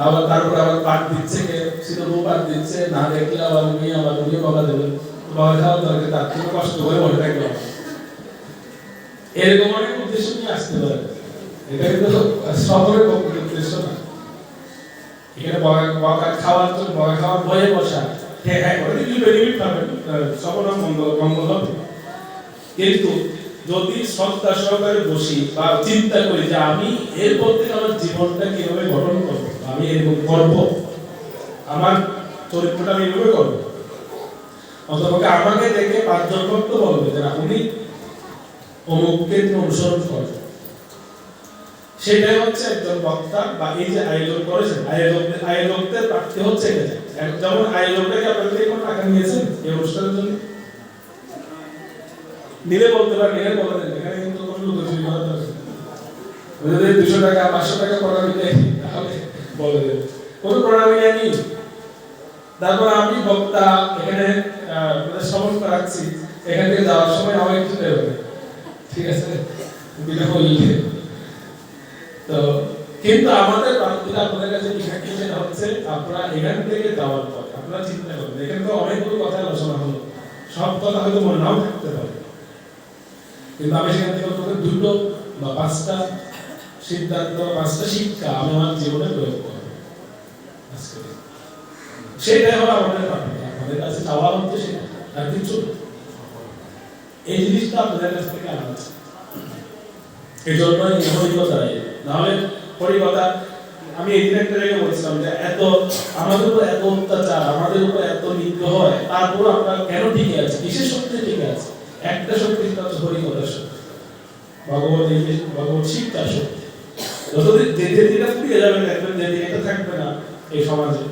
S1: আবার তারপর আবার পাঠ দিচ্ছে কে, সিদ্ধবাবু পাঠ দিচ্ছে, না দেখলে আবার উনি বকা দেবেন, বকা খাওয়া দরকার, তার থেকে কষ্ট করে বসে থাকবে। এরকম অনেক উদ্দেশ্য নিয়ে আসতে পারে, এটা কিন্তু সকলের উদ্দেশ্য না। এখানে বকা খাওয়ার জন্য, বকা খাওয়ার ভয়ে বসা, হ্যাঁ ওটা কিছু বেনিফিট পাবেন, সকল মঙ্গল হবে। কিন্তু যদি শ্রদ্ধা সহকারে বসি বা চিন্তা করি যে আমি এরপর থেকে আমার জীবনটা কিভাবে গঠন করবো, আমি এরকম করবো, আমার চরিত্রটা আমি এভাবে করবো, অথবা আমাকে দেখে 5 জন ভক্ত বলবে যে উনি অমুককে অনুসরণ করবে, সেটাই হচ্ছে একজন বক্তা বা এই যে আয়োজন করেছেন, আয়োজকদের প্রাপ্তি হচ্ছে এটা। যেমন আয়োজকটাকে আপনাদের এখন টাকা নিয়েছেন এই অনুষ্ঠানের জন্য, নিলে বলতে পারেন, নিলে বলে দেন, এখানে কিন্তু কোনো লুকোচুরি করা যাবে না। যদি 200 টাকা 500 টাকা প্রণামী নেই তাহলে বলে দেন, কোনো প্রণামী নেই। তারপর আমি বক্তা এখানে শ্রবণ করাচ্ছি, এখান থেকে যাওয়ার সময় আমার একটু দেবে, ঠিক আছে, বিনা বললে। তো কিন্তু আমাদের প্রার্থীরা আপনাদের কাছে কি থাকছে, সেটা হচ্ছে আপনারা এখান থেকে যাওয়ার পর আপনারা চিন্তা করবেন, এখানে তো অনেকগুলো কথা আলোচনা হলো, সব কথা হয়তো মনে নাও থাকতে পারে, কিন্তু আমি সেখান থেকে 2টো বা 5টা সিদ্ধান্ত, 5টা শিক্ষা আমি আমার জীবনে প্রয়োগ করব। সেটাই হলো আমাদের প্রার্থনা, আমাদের কাছে চাওয়া হচ্ছে সেটা, আর কিছু এই জিনিসটা আপনাদের কাছ থেকে আনা হচ্ছে। এই জন্যই হরিকথা, নাহলে হরিকথা আমি এই দিন একটা জায়গায় বলছিলাম যে এত আমাদের উপর এত অত্যাচার, আমাদের উপর এত নিগ্রহ হয়, তারপর আমরা কেন টিকে আছি, কিসের শক্তি টিকে আছে? একটা শক্তি, হচ্ছে হরিকথার শক্তি, ভগবত শিক্ষার শক্তি। যতদিন যেদিনটা ফুরিয়ে যাবে, দেখবেন যেদিন এটা থাকবে না এই সমাজে,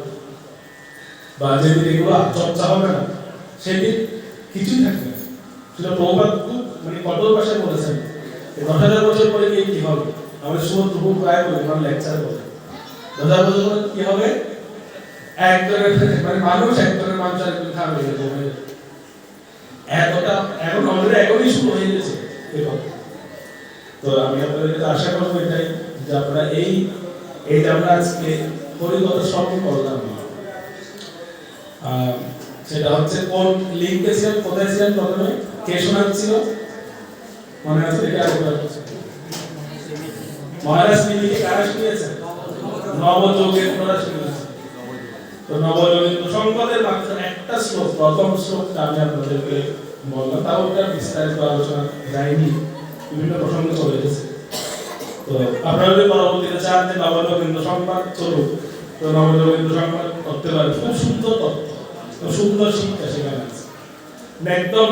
S1: বা যেদিন এগুলো চর্চা হবে না, সেদিন কিছুই থাকবে না। সেটা প্রভুপাদ খুব কঠোর ভাষায় বলেছেন, 10,000 বছর পরে গিয়ে কি হবে? আমাদের সুমন্ত খুব প্রায় বলে, লেকচার বলে, 10,000 বছর পরে কি হবে? একজনের মানুষ আরেকজন খাবে, এতটা এখন আমাদের এখনই শুরু হয়ে গেছে। তো আমি আপনাদের কাছে আশা করবো এটাই যে আপনারা এই যে আমরা আজকে হরিকথা শ্রবণ করলাম, সেটা হচ্ছে কোন লিঙ্কে ছিলেন, কোথায় ছিলেন, প্রথমে কে শোনাচ্ছিল মনে আছে? মহারাজ মিলিকে কারা শুনিয়েছেন? নবযোগেন্দ্ররা শুনিয়েছেন। তো নবযোগেন্দ্র সংবাদের মাত্র একটা শ্লোক, প্রথম শ্লোকটা আমি আপনাদেরকে বললাম, তাও ওটা বিস্তারিত আলোচনা যায়নি, বিভিন্ন প্রসঙ্গে চলে গেছে। তো আপনারা যদি পরবর্তীতে চান যে নবযোগেন্দ্র সংবাদ চলুক, তো নবযোগেন্দ্র সংবাদ করতে পারেন। খুব সুন্দর তথ্য, খুব সুন্দর শিক্ষা সেখানে আছে, একদম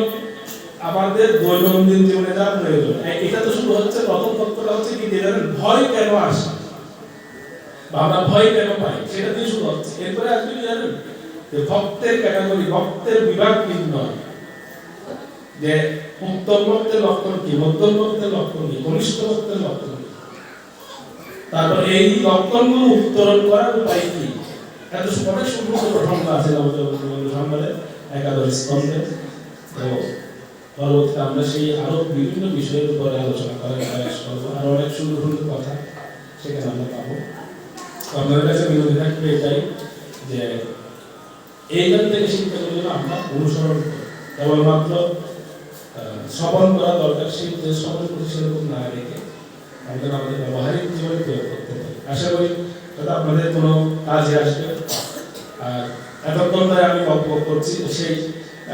S1: আমাদের দৈনন্দিন জীবনে যা প্রয়োজন। এটা তো শুরু হচ্ছে, প্রথম তত্ত্বটা হচ্ছে কি, যে জানেন ভয় কেন আসে বা আমরা ভয় কেন পাই, সেটা দিয়ে শুরু হচ্ছে। এরপরে আপনি কি জানেন যে ভক্তের ক্যাটাগরি, ভক্তের বিভাগ নির্ণয়, যে উত্তম ভক্তের লক্ষণ কি, মধ্যম ভক্তের লক্ষণ কি, কনিষ্ঠ ভক্তের লক্ষণ কি, তারপর এই লক্ষণগুলো উত্তরণ করার উপায় কি, এত অনেক সুন্দর প্রসঙ্গ আছে নবযোগেন্দ্র সংবাদে, একাদশ স্কন্ধে। তো পরবর্তীতে আমরা সেই আরো বিভিন্ন বিষয়ের উপরে আলোচনা করার প্রয়াস করবো, আরো অনেক সুন্দর সুন্দর কথা সেখানে আমরা পাবো। আপনাদের কাছে বিনতি থাকবে এটাই যে এইখান থেকে শিক্ষাগুলো যেন আমরা অনুসরণ করি, কেবলমাত্র শ্রবণ করা দরকার, সেই যে শ্রবণ করি সেরকম না রেখে আমাদের ব্যবহারিক জীবনে প্রয়োগ করতে পারি। আশা করি আপনাদের কোনো কাজে আসবে। এতক্ষণ ধরে আমি গল্প করছি, সেই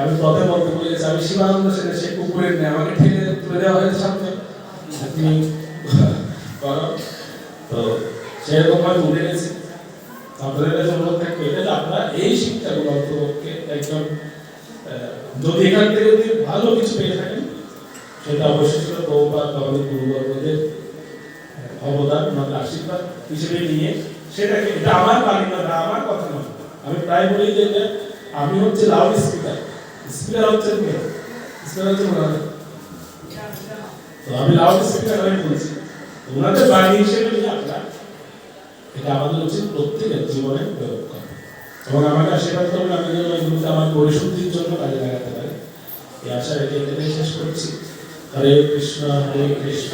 S1: আমি কথা বলতে বলে গেছি, আমি শিবানন্দ সেনের সেই কুকুরের নিয়ে আমাকে ঠেলে তুলে দেওয়া হয়েছে সামনে, তুমি করো। তো সেরকম ভাবে উঠে গেছি। আপনাদের কাছে অনুরোধ থাকবে এটা যে আপনারা এই শিক্ষাগুলো অন্তপক্ষে একজন যদি এখান থেকে যদি ভালো কিছু পেয়ে থাকেন, সেটা অবশ্যই ছিল প্রভুপাদ আমাদের গুরুবর্গদের অবদান, আমাদের আশীর্বাদ হিসেবে নিয়ে সেটাকে, এটা আমার বাণী না, আমার কথা নয়। আমি প্রায় বলি যে আমি হচ্ছে লাউড স্পিকার, স্পিকার হচ্ছে স্পিকার হচ্ছে ওনাদের। তো আমি লাউড স্পিকার হয়ে বলছি, ওনাদের বাণী হিসেবে নিয়ে আপনারা এটা আমাদের উচিত প্রত্যেকের জীবনে প্রয়োগ করা এবং আমাকে আশীর্বাদ করবেন আমি যেন এগুলোকে আমার পরিশুদ্ধির জন্য কাজে লাগাতে পারি। এই আশা রেখে এখানে শেষ করছি। হরে কৃষ্ণ কৃষ্ণ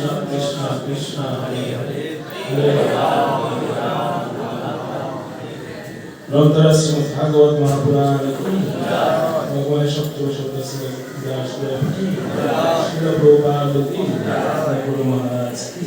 S1: কৃষ্ণ হরে হরে, হরে রাম গ্রন্থরাজ শ্রীমদ্ ভাগবত মহাপুরাণ ভগবান সপ্তম সদস্য ব্যাসদেব কি, শিল প্রভুপাদ কি, গুরু মহারাজ কি,